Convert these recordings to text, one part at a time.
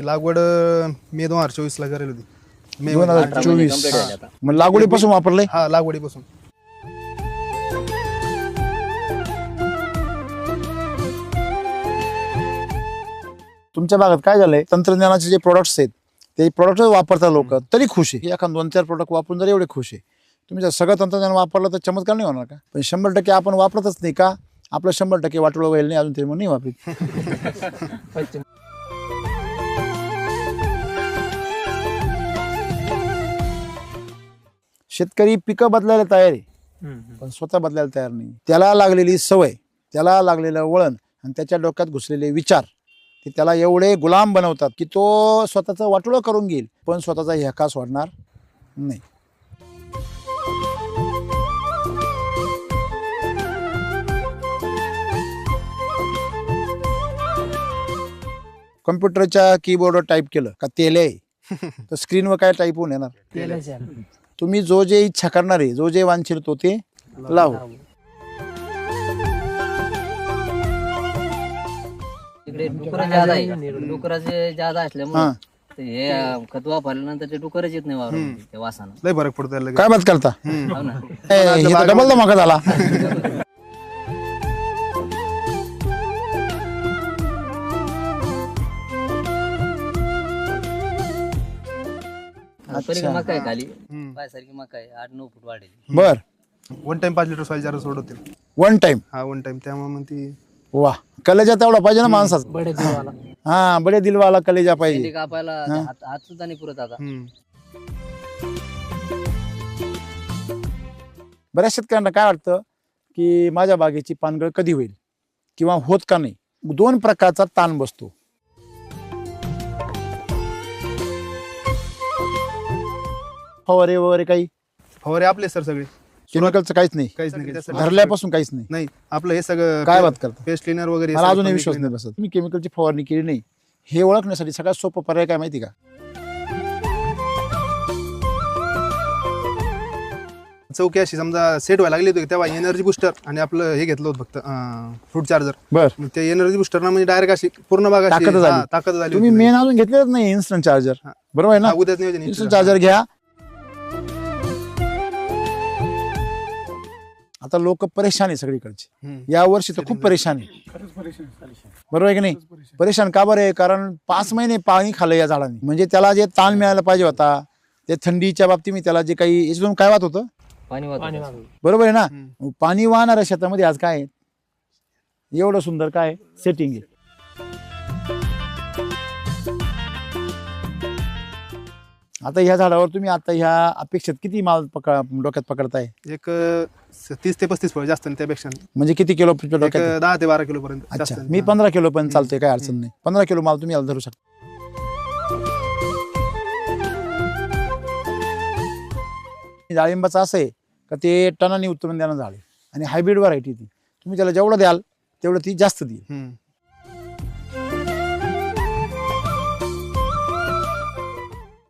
लागवड मे 2024 ला करेल होती. मे 2024 मग लागवडीपासून वापरलंय. हा लागवडीपासून. तुमच्या भागात काय झालंय, तंत्रज्ञानाचे जे प्रोडक्ट्स आहेत ते प्रोडक्ट वापरतात लोक तरी खुश आहे. एखाद 2-4 प्रोडक्ट वापरून जर एवढे खुश आहे, तुम्ही जर सगळं तंत्रज्ञान वापरलं तर चमत्कार नाही होणार का? पण 100% आपण वापरतच नाही का? आपलं 100% वाटोळं व्हायला नाही अजून तरी म्हणून नाही वापरत. शेतकरी पिकं बदलायला तयार आहे पण स्वतः बदलायला तयार नाही. त्याला लागलेली सवय, त्याला लागलेलं वळण आणि त्याच्या डोक्यात घुसलेले विचार ते त्याला एवढे गुलाम बनवतात की तो स्वतःचं वाटोळं करून घेईल पण स्वतःचा हेका सोडणार नाही. कम्प्युटरच्या कीबोर्डवर टाईप केलं का तेल आहे तर स्क्रीनवर काय टाईप होऊन येणार? तुम्ही जो जे इच्छा करणार आहे, जो जे वांछील तो ते लावू. इकडे डुकरं ज्यादा आहे, डुकराचे ज्यादा असल्यामुळे हे खत वापरल्यानंतर ते डुकरच येत नाही वावरात त्या वासानं. लय फरक पडतो त्याला. काय बात करता? हो ना. डबल धमाका झाला. पलीकडे मका आहे खाली पायासारखी मका आहे 8-9 फूट वाढेल. बर, 1 टाइम 5 लिटर सॉइल चार्जर सोडवतील. 1 टाइम. हा 1 टाइम. त्यामुळे मग ती वा, कलेजा तेवढा पाहिजे ना माणसाचा. हा, बडे दिलवाला कलेजा पाहिजे. ते कापायला हात सुद्धा नाही पुरत आता. बऱ्याच शेतकऱ्यांना काय वाटतं की माझ्या बागेची पानगळ कधी होईल किंवा होत का नाही. 2 प्रकारचा ताण बसतो. फवारे वगैरे काही फवारे आपले सर सगळे. केमिकलचं काहीच नाही, काहीच नाही. धरल्यापासून काहीच नाही. नाही आपलं हे सगळं काय बात करता? पेस्ट क्लीनर वगैरे. मला अजूनही विश्वास नाही बसत. तुम्ही केमिकलची फवारणी केली नाही हे ओळखण्यासाठी सगळ्यात सोपं पर्याय काय माहिती का? चौकी अशी समजा सेट व्हायला लागली होती तेव्हा एनर्जी बुस्टर आणि आपलं हे घेतलं होतं फक्त फ्रूट चार्जर. बर, ते एनर्जी बुस्टर ना म्हणजे डायरेक्ट अशी पूर्ण बाग अशी ताकद झाली. ताकद झाली. तुम्ही मेन अजून घेतलेच नाही इन्स्टंट चार्जर. बरोबर आहे ना? उद्याच नियोजन. इन्स्टंट चार्जर घ्या. आता लोक परेशान आहे सगळीकडचे. या वर्षी तर खूप परेशान आहे. बरोबर आहे की नाही? परेशान का बरं आहे? कारण 5 महिने पाणी खाल्लं या झाडाने. म्हणजे त्याला जे ताण मिळायला पाहिजे होता ते थंडीच्या बाबतीत मी त्याला जे काही याच्यातून काय वाहत होतं पाणी बरोबर आहे ना? पाणी वाहणाऱ्या शेतामध्ये आज काय आहे? एवढं सुंदर काय सेटिंग आहे. आता ह्या झाडावर तुम्ही आता ह्या अपेक्षेत किती माल डोक्यात पकडताय? एक 30 ते 35 फळ जास्त त्यापेक्षा. म्हणजे किती किलो डोक्यात? 10 ते 12 किलो पर्यंत. अच्छा, मी 15 किलो पण चालतंय, काय अडचण नाही. 15 किलो माल तुम्ही याला धरू शकता. डाळिंबाचं असं आहे का ते टनाने उत्पन्न देणं झाड आहे आणि हायब्रिड व्हरायटी ती. तुम्ही त्याला जेवढं द्याल तेवढं ती जास्त देईल.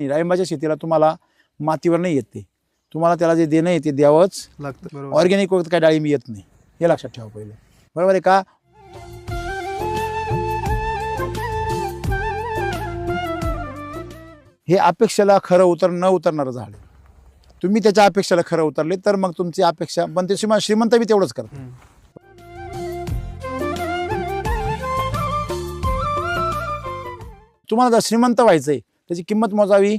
डाळिंबाच्या शेतीला तुम्हाला मातीवर नाही येत ते. तुम्हाला त्याला जे देणं आहे ते द्यावंच लागतं. ऑर्गॅनिक वगैरे काय डाळिंब येत नाही हे लक्षात ठेवा पहिलं. बरोबर आहे का? हे अपेक्षेला खरं उतरणारं झाड आहे. तुम्ही त्याच्या अपेक्षेला खरं उतरले तर मग तुमची अपेक्षा पण ते श्रीमंत बी तेवढंच करतात. तुम्हाला जर श्रीमंत व्हायचंय त्याची किंमत मोजावी.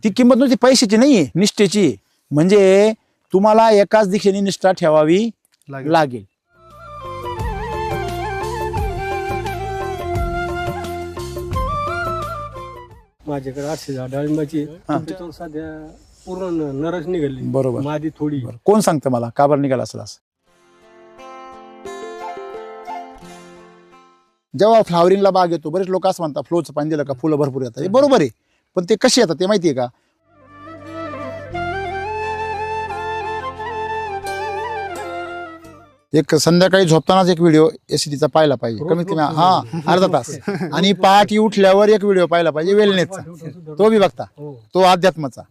ती किंमत नुसती पैशाची नाहीये, निष्ठेची. म्हणजे तुम्हाला एकाच दिशेने निष्ठा ठेवावी लागेल. माझ्याकडे 800 झाड डाळिंबाची सध्या पूर्ण नरच निघाली. बरोबर. माझी थोडी. कोण सांगतं मला का बरं निघाला असेल असं? जेव्हा फ्लावरिंगला बाग येतो बरेच लोक असं म्हणतात फ्लोचं पाणी दिलं का फुलं भरपूर येतात. बरोबर आहे, पण ते कशी येतात ते माहितीये का? एक संध्याकाळी झोपतानाच एक व्हिडिओ एसीटीचा पाहिला पाहिजे कमीत कमी अर्धा तास. आणि पहाटे उठल्यावर एक व्हिडिओ पाहिला पाहिजे वेलनेसचा. तो बी बघता, तो अध्यात्माचा,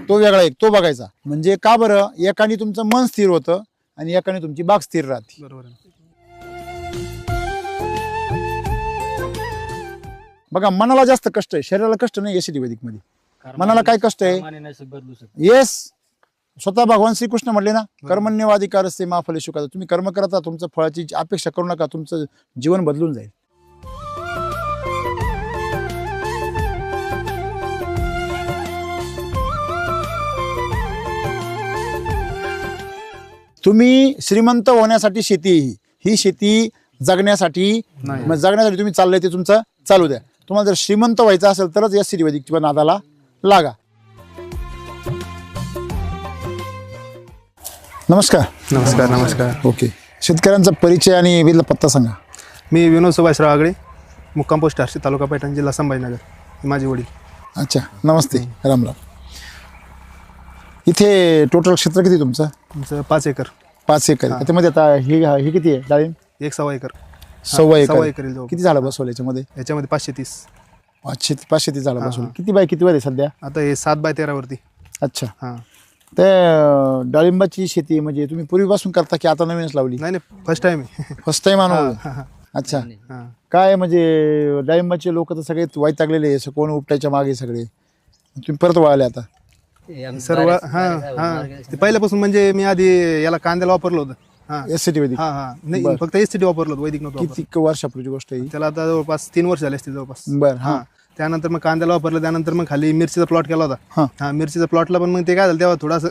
तो वेगळा एक तो बघायचा. म्हणजे का बरं? एकाने तुमचं मन स्थिर होतं आणि एकाने तुमची बाग स्थिर राहते. बरोबर. बघा मनाला जास्त कष्ट आहे, शरीराला कष्ट नाही एसिडी वैदिक मध्ये. मनाला काय कष्ट आहे? बदलू शकतो. येस, स्वतः भगवान श्रीकृष्ण म्हटले ना, कर्मण्यवाधिकार असते माफले शुकाचा. तुम्ही कर्म करता, तुमचं फळाची अपेक्षा करू नका, तुमचं जीवन बदलून जाईल. तुम्ही श्रीमंत होण्यासाठी शेती आहे ही शेती जगण्यासाठी, मग जगण्यासाठी तुम्ही चाललंय ते तुमचं चालू द्या. तुम्हाला जर श्रीमंत व्हायचं असेल तरच या वैदिकच्या नादाला लागा. नमस्कार. नमस्कार. नमस्कार. ओके, शेतकऱ्यांचा परिचय आणि विला पत्ता सांगा. मी विनोद सुभाषराव आगळे, मुक्काम पोस्ट हर्षी, तालुका पैठण, जिल्हा संभाजीनगर. हे माझे वडील. अच्छा, नमस्ते. राम राम. इथे टोटल क्षेत्र किती तुमचं? तुमचं 5 एकर. 5 एकर. त्याच्यामध्ये आता हे किती आहे डाळिंब? 1.25 एकर. सव्वा सव्वा एकर. एकर. किती झाडं बसवले याच्यामध्ये? याच्यामध्ये 530. 530 झाडं बसवले. किती बाय किती वर आहे सध्या? आता हे 7x13 वरती. अच्छा. हां. ते डाळिंबाची शेती म्हणजे तुम्ही पूर्वीपासून करता की आता नवीनच लावली? नाही नाही, फर्स्ट टाइम आहे. फर्स्ट टाइम आणू. अच्छा. हां. काय म्हणजे डाळिंबाचे लोक तर सगळे वैतागलेले आहे, असं कोण उपटायच्या मागे सगळे, तुम्ही परत वळाले आता? सर्व हां. ते पहिल्यापासून म्हणजे मी आधी याला कांद्याला वापरलं होतं. हां. एसटी वैदिक. हां. नाही, फक्त एसटी वापरलं होतं, वैदिक नव्हतं. किती वर्षापूर्वीची गोष्ट आहे? त्याला आता जवळपास 3 वर्ष झाले असतील जवळपास. बरं. हां. त्यानंतर मग कांद्याला वापरलं. त्यानंतर मग खाली मिरचीचा प्लॉट केला होता. हां. हा, मिरचीचा प्लॉटला पण मग ते काय झालं, तेव्हा थोडंसं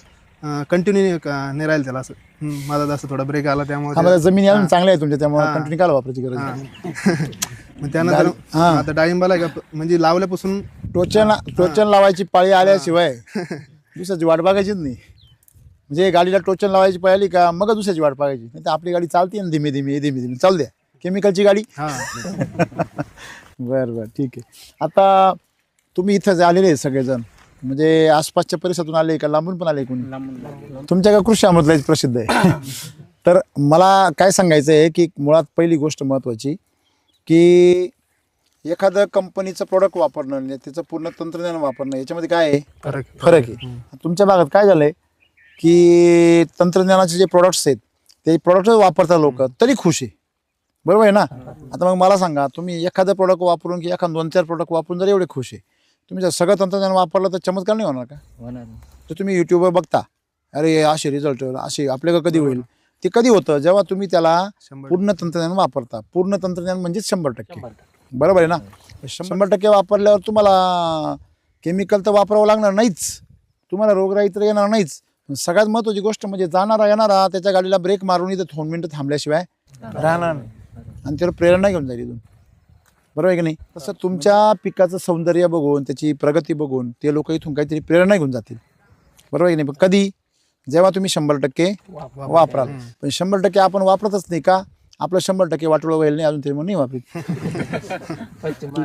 कंटिन्यू नाही राहील त्याला असं. माझा जास्त थोडा ब्रेक आला त्यामुळे. जमिनी अजून चांगल्या आहे तुमच्या, त्यामुळे कंटिन्यू काय वापरायची गरज नाही. मग त्यानंतर आता डाळिंबाला म्हणजे लावल्यापासून टोचन लावायची पाळी आल्याशिवाय दुसऱ्याची वाट बघायचीच नाही. म्हणजे गाडीला टोचन लावायची पाळी आली का मग दुसऱ्याची वाट बघायची. नाही तर आपली गाडी चालते ना धीमे धीमे धीमे धीमे, चालू द्या. केमिकलची गाडी. बरं बरं, ठीक आहे. आता तुम्ही इथं आलेले आहे सगळेजण, म्हणजे आसपासच्या परिसरातून आले का लांबून पण आले कोणी? तुमच्या का कृषी अमृतला प्रसिद्ध आहे. तर मला काय सांगायचं आहे की मुळात पहिली गोष्ट महत्त्वाची की एखादं कंपनीचं प्रोडक्ट वापरणं आणि त्याचं पूर्ण तंत्रज्ञान वापरणं याच्यामध्ये काय आहे? फरक आहे. तुमच्या भागात काय झालंय की तंत्रज्ञानाचे जे प्रोडक्ट्स आहेत ते प्रोडक्ट वापरतात लोक तरी खुश आहे, बरोबर आहे ना? आता मग मला सांगा, तुम्ही एखादं प्रोडक्ट वापरून की एखादं 2-4 प्रोडक्ट वापरून जर एवढे खुश आहे, तुम्ही जर सगळं तंत्रज्ञान वापरलं तर चमत्कार नाही होणार का? तर तुम्ही युट्यूबवर बघता, अरे असे रिझल्ट असे आपल्याकडे कधी होईल? ते कधी होतं? जेव्हा तुम्ही त्याला पूर्ण तंत्रज्ञान वापरता. पूर्ण तंत्रज्ञान म्हणजे 100%, बरोबर आहे ना? 100% वापरल्यावर तुम्हाला केमिकल तर वापरावं लागणार नाहीच, तुम्हाला रोगराई तर येणार नाहीच. सगळ्यात महत्त्वाची गोष्ट म्हणजे जाणारा येणारा त्याच्या गाडीला ब्रेक मारून इथं 2 मिनिटं थांबल्याशिवाय राहणार नाही आणि त्यावर प्रेरणा घेऊन जाईल इथून, बरोबर आहे की नाही? तसं तुमच्या पिकाचं सौंदर्य बघून त्याची प्रगती बघून ते लोक इथून काहीतरी प्रेरणा घेऊन जातील, बरोबर आहे की नाही? पण कधी? जेव्हा तुम्ही 100% वापराल. पण 100% आपण वापरतच नाही का? आपलं 100% वाटोळं व्हायला नाही अजून तरी म्हणून नाही वापरत.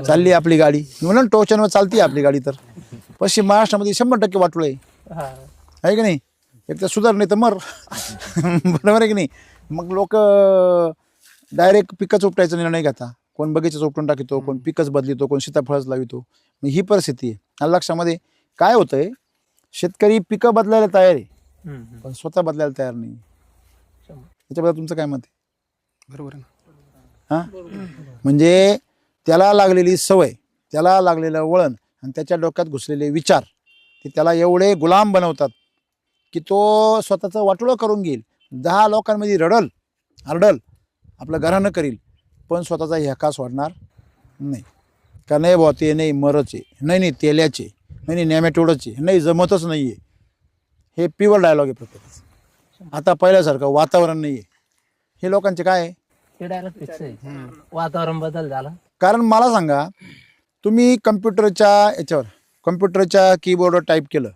चालली आपली गाडी म्हणून टोचनवर चालती आपली गाडी. तर पश्चिम महाराष्ट्रामध्ये 100% वाटोळं आहे की नाही? एक तर सुधार नाही तर मर. बरोबर आहे की नाही? मग लोक डायरेक्ट पिकच उपटायचा निर्णय घेता. कोण बगीचाच उपटून टाकतो, कोण पिकच बदलितो, कोण सीताफळच लावितो. मग ही परिस्थिती आहे. लक्षामध्ये काय होतंय, शेतकरी पिकं बदलायला तयार आहे पण स्वतः बदलायला तयार नाही. याच्याबद्दल तुमचं काय मत आहे? बरोबर आहे. हां, म्हणजे त्याला लागलेली सवय, त्याला लागलेलं वळण आणि त्याच्या डोक्यात घुसलेले विचार ते त्याला एवढे गुलाम बनवतात की तो स्वतःचं वाटोळं करून घेईल. 10 लोकांमध्ये आरडल आपलं घरानं करील पण स्वतःचा ह्याका सोडणार नाही. का नाही बुवा ते नाही मरचे, नाही तेल्याचे, नाही नॅमॅटोडचे, नाही जमतच नाही आहे. हे प्युअर डायलॉग आहे प्रत्येकाचं. आता पहिल्यासारखं वातावरण नाही आहे. हे लोकांचे काय आहे? ते डायरेक्ट फिक्स आहे. वातावरण बदल झाला. कारण मला सांगा, तुम्ही कम्प्युटरच्या कीबोर्डवर टाईप केलं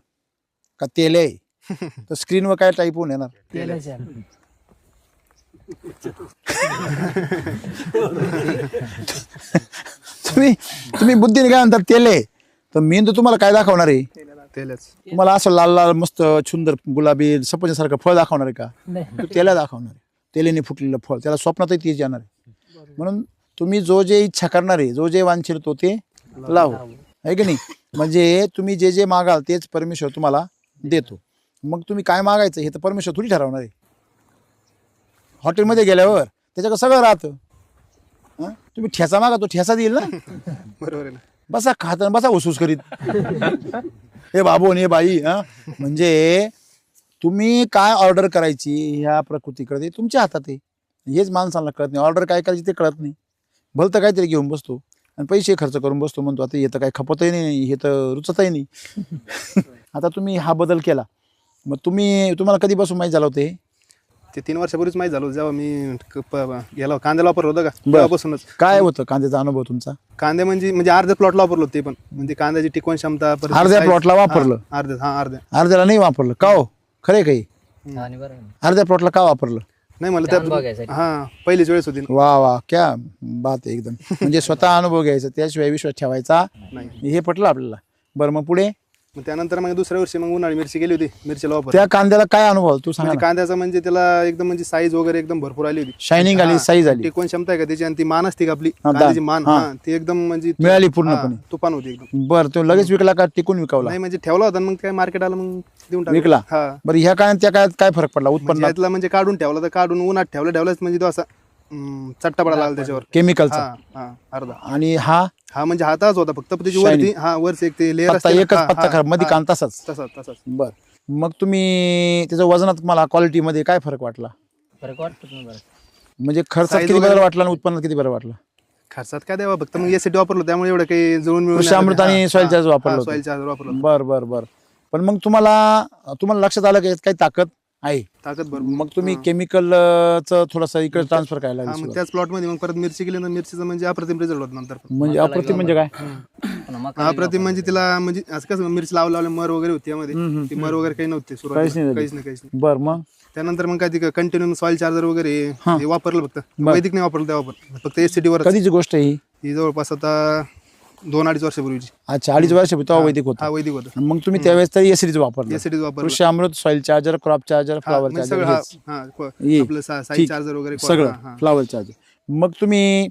का तेल आहे तर स्क्रीनवर काय टाईप होऊन येणार? तुम्ही बुद्धीने काय म्हणतात तेल आहे, तर मेंदू तुम्हाला काय दाखवणार आहे? तेलच. तुम्हाला असं लाल लाल मस्त सुंदर गुलाबी सफरचंदासारखं फळ दाखवणार आहे का? तो तेला दाखवणार आहे. तेलेने फुटलेलं फळ त्याला स्वप्नातही तेच येणार आहे. म्हणून तुम्ही जो जे इच्छा करणार आहे, जो जे वांछेल तो ते लावू, आहे की नाही? म्हणजे तुम्ही जे जे मागाल तेच परमेश्वर तुम्हाला देतो. मग तुम्ही काय मागायचं हे तर परमेश्वर थोडी ठरवणार आहे. हॉटेलमध्ये गेल्यावर त्याच्याकडे सगळं राहतं, हं? तुम्ही ठेचा मागा, तो ठेचा देईल ना. बरोबर आहे ना. बसा खात आणि बसा हुसूस करीत. हे बाबू आणि हे बाई, हा म्हणजे तुम्ही काय ऑर्डर करायची ह्या प्रकृतीकडे ते तुमच्या हातात आहे. हेच माणसाला कळत नाही, ऑर्डर काय करायची ते कळत नाही. भलतं काहीतरी घेऊन बसतो आणि पैसे खर्च करून बसतो, म्हणतो आता हे तर काही खपतही नाही, हे तर रुचतही नाही. आता तुम्ही हा बदल केला, मग तुम्हाला कधीपासून माहीत झालं होतं हे? ते 3 वर्षापूर्वीच माहीत झालं जेव्हा मी याला कांद्याला वापरलं होतं का तेव्हापासूनच. काय होतं कांद्याचा अनुभव तुमचा? कांदे म्हणजे अर्ध्या प्लॉटला वापरलो होतं ते पण, म्हणजे कांद्याची टिकवण क्षमता परत अर्ध्या size- प्लॉटला वापरलं? हा, अर्ध्या अर्ध्याला नाही वापरलं का हो? खरे काही आणि बरं आहे. अर्ध्या प्लॉटला का वापरलं? नाही मला अनुभव त्या घ्यायसाठी. हा पहिलीच वेळेस होती ना. वा वा क्या बात आहे एकदम. म्हणजे स्वतः अनुभव घ्यायचा, त्याशिवाय विश्वास ठेवायचा नाही. हे पटलं आपल्याला. बरं, मग पुढे मग त्यानंतर मग दुसऱ्या वर्षी मग उन्हाळी मिरची गेली होती, मिरचीला वापर त्या कांद्याला काय अनुभव आला? तू सांग. म्हणजे कांद्याचा म्हणजे त्याला एकदम म्हणजे साईज वगैरे एकदम भरपूर आली होती, शायनिंग आली, साईज आली, टिकवण क्षमता आहे का त्याची, आणि ती मान असते का आपली हा, कांद्याची मान, हा. हा ती एकदम म्हणजे मिळाली पूर्णपणे. तुफान होती एकदम. बरं, तो लगेच विकला का टिकून विकवला? नाही म्हणजे ठेवला होता, मग काय मार्केट आलं मग देऊन टाकला. विकला. हा बरं, ह्या काय त्या काय काय फरक पडला म्हणजे उत्पन्नात? यातला म्हणजे काढून ठेवला तर काढून उन्हात ठेवलाच म्हणजे तो असा चट्टा पडा लागला त्याच्यावर. केमिकलचा. हा हा अर्धा. आणि हा हा म्हणजे हाताच होता फक्त त्याची वरती, हा वरच एक ते लेअर पत्ता, एकच पत्ता खराब, मध्ये कांद तसाच. तसाच. बर, मग तुम्ही त्याच्या वजनात मला क्वालिटीमध्ये काय फरक वाटला? फरक वाटतो ना बरं. म्हणजे खर्चात Size किती बरं वगैरे- वाटला आणि उत्पन्नात किती बरं वाटलं? खर्चात काय द्यावा, फक्त मग यासाठी वापरलो त्यामुळे एवढं काही जुळून मिळून कृषी अमृत आणि soil charger वापरलं होतं. सॉइल चार्जर वापरलो. बर बर बर. पण मग तुम्हाला लक्षात आलं की यात काही ताकद आहे? ताकद भरपूर. मग तुम्ही केमिकलचं थोडंसं इकडे ट्रान्सफर करायला हा लागले. मग त्याच प्लॉट मध्ये मग परत मिरची केली ना, मिरचीचं म्हणजे अप्रतिम रिझल्ट होता नंतर. म्हणजे अप्रतिम म्हणजे काय? पुन्हा मका अप्रतिम म्हणजे तिला म्हणजे असं कसं मिरची लावल्या मर वगैरे होती यामध्ये, ती मर वगैरे काही नव्हती सुरुवातीला, काहीच नाही. बर, मग त्यानंतर मग काय ते कंटिन्यू सॉइल चार्जर वगैरे हे वापरलं, फक्त वैदिक नाही वापरलं तेव्हा, फक्त एससीटी वर. कधीची गोष्ट आहे ही जवळपास आता 2-2.5 वर्षापूर्वीची. अच्छा, 2.5 वर्ष तेव्हा वैदिक हा होता. वैदिक होतं. मग तुम्ही त्यावेळेस तरी एसिडीच वापरलं? एससीटी वापरलं. Krishi Amrit, soil charger, crop charger, flower म्हणजे चार्जर, सगळं ये. आपलं साईज चार्जर वगैरे सगळं फ्लावर चार्जर. मग तुम्ही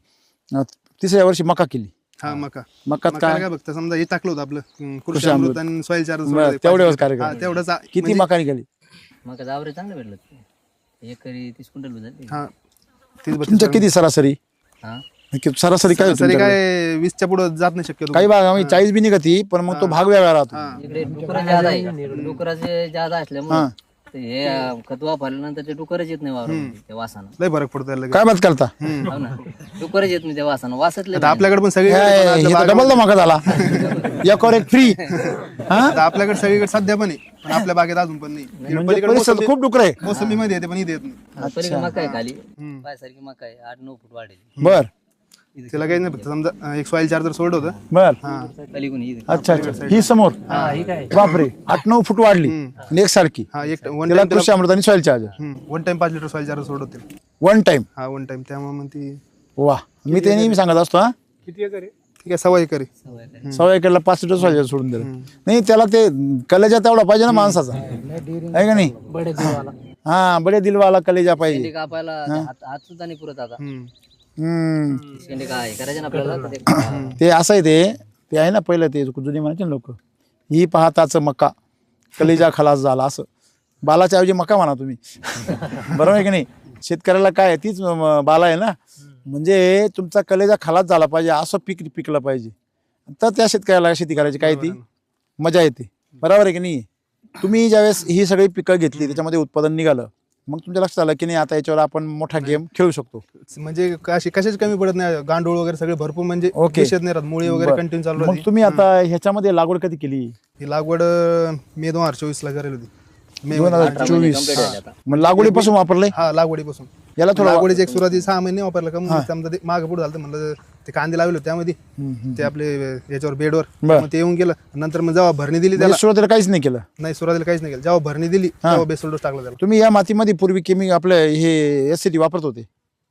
तिसऱ्या वर्षी मका केली. हा मकात मकात काय? काय बघता समजा हे टाकलं होतं आपलं कृषी अमृत आणि सॉइल चार्जर तेवढ्यावर कार्यक्रम. तेवढंच किती मका निघाली? मका जावरे चांगलं भेटलं. एकरी 30 क्विंटल झाली. हा 30-32. तुमच्या किती सरासरी? हा सरासरी काय होती सरी तुमच्याकडे? काय 20च्या पुढे जात नाही शक्यतो. काही भाग आम्ही 40 बी निघती, पण मग तो भाग वेगळा राहतो. इकडे डुकर ज्यादा आहे, डुकराचे ज्यादा असल्यामुळे ते हे खत वापरल्यानंतर ते डुकरच येत नाही वावरून त्या वासानं. लय फरक पडतो त्याला. काय बात करता? हो ना, डुकरच येत नाही त्या वासानं. वासातले आता आपल्याकडे पण सगळी डबल मका झाला. एक एक फ्री. आपल्याकडे सगळीकडे सध्या पण आहे, पण आपल्या बागेत अजून पण नाही. म्हणजे पलीकडे परिसरात खूप डुकर आहे. मोसंबी मध्ये येते पण इथे येत नाही. पलीकडे मका आहे खाली पायासारखी मका आहे, 8-9 फूट वाढेल. बर तिला काही नाही, फक्त समजा एक सॉइल चार्जर सोडलं होतं. बर. पलीकडून ही अच्छा अच्छा, ही समोर बापरे 8-9 फूट वाढली आणि एकसारखी. हा एक त्याला कृषी अमृत आणि soil charger 1 time 5 litre soil charger सोडत होते. One time. हा 1 टाइम. त्यामुळे मग ती वा, मी ते नेहमी सांगत असतो. हा, किती एकर आहे? ठीक आहे, 1.25 एकर आहे. सवय आहे. 1.25 एकरला 5 लिटर सॉइल चार्जर सोडून दिलं. नाही, त्याला ते कलेजा तेवढा पाहिजे ना माणसाचा, आहे का नाही? हा, बडे दिलवाला कलेजा पाहिजे. शेंडी कापायला हात सुद्धा नाही पुरत आता. हम्म. शेंडी काय करायचे ना आपल्याला तर ते ते असं आहे, ते आहे ना पहिलं ते जुनी म्हणायचे ना लोक, ही पाहताच मका कलेजा खलास झाला, असं बालाच्या ऐवजी मका म्हणा तुम्ही. बरोबर आहे की नाही? शेतकऱ्याला काय आहे, तीच बाला आहे ना. म्हणजे तुमचा कलेजा खलास झाला पाहिजे, असं पिकलं पाहिजे, तर त्या शेतकऱ्याला शेती करायची काय ती मजा येते. बरोबर आहे की नाही? तुम्ही ज्यावेळेस ही सगळी पिकं घेतली, त्याच्यामध्ये उत्पादन निघालं, मग तुमच्या लक्षात आलं की नाही आता याच्यावर आपण मोठा गेम खेळू शकतो. म्हणजे कशाच कमी पडत नाही, गांडूळ वगैरे सगळे भरपूर म्हणजे ओके. दिसत नाही राहत, मुळी वगैरे कंटिन्यू चालू मग राहते. तुम्ही आता ह्याच्यामध्ये लागवड कधी केली? ही लागवड मे 2024 ला करेल होती. मे 2024. complete झाले आता. मग लागवडीपासून वापरले? हा लागवडीपासून. याला थोडं लागवडीचे एक सुरुवाती 6 महिने वापरलं का, मग समजा ते मागे पुढे झालं म्हणलं ते कांदे लावले होते त्यामध्ये, ते आपले याच्यावर बेडवर, मग ते येऊन गेलं. नंतर मग जेव्हा भरणी दिली त्याला, म्हणजे सुरुवातीला काहीच नाही केलं? नाही सुरुवातीला काहीच नाही केलं. जेव्हा भरणी दिली तेव्हा बेसल डोस टाकला त्याला. तुम्ही या मातीमध्ये पूर्वी आपलं हे एससीटी वापरत होते?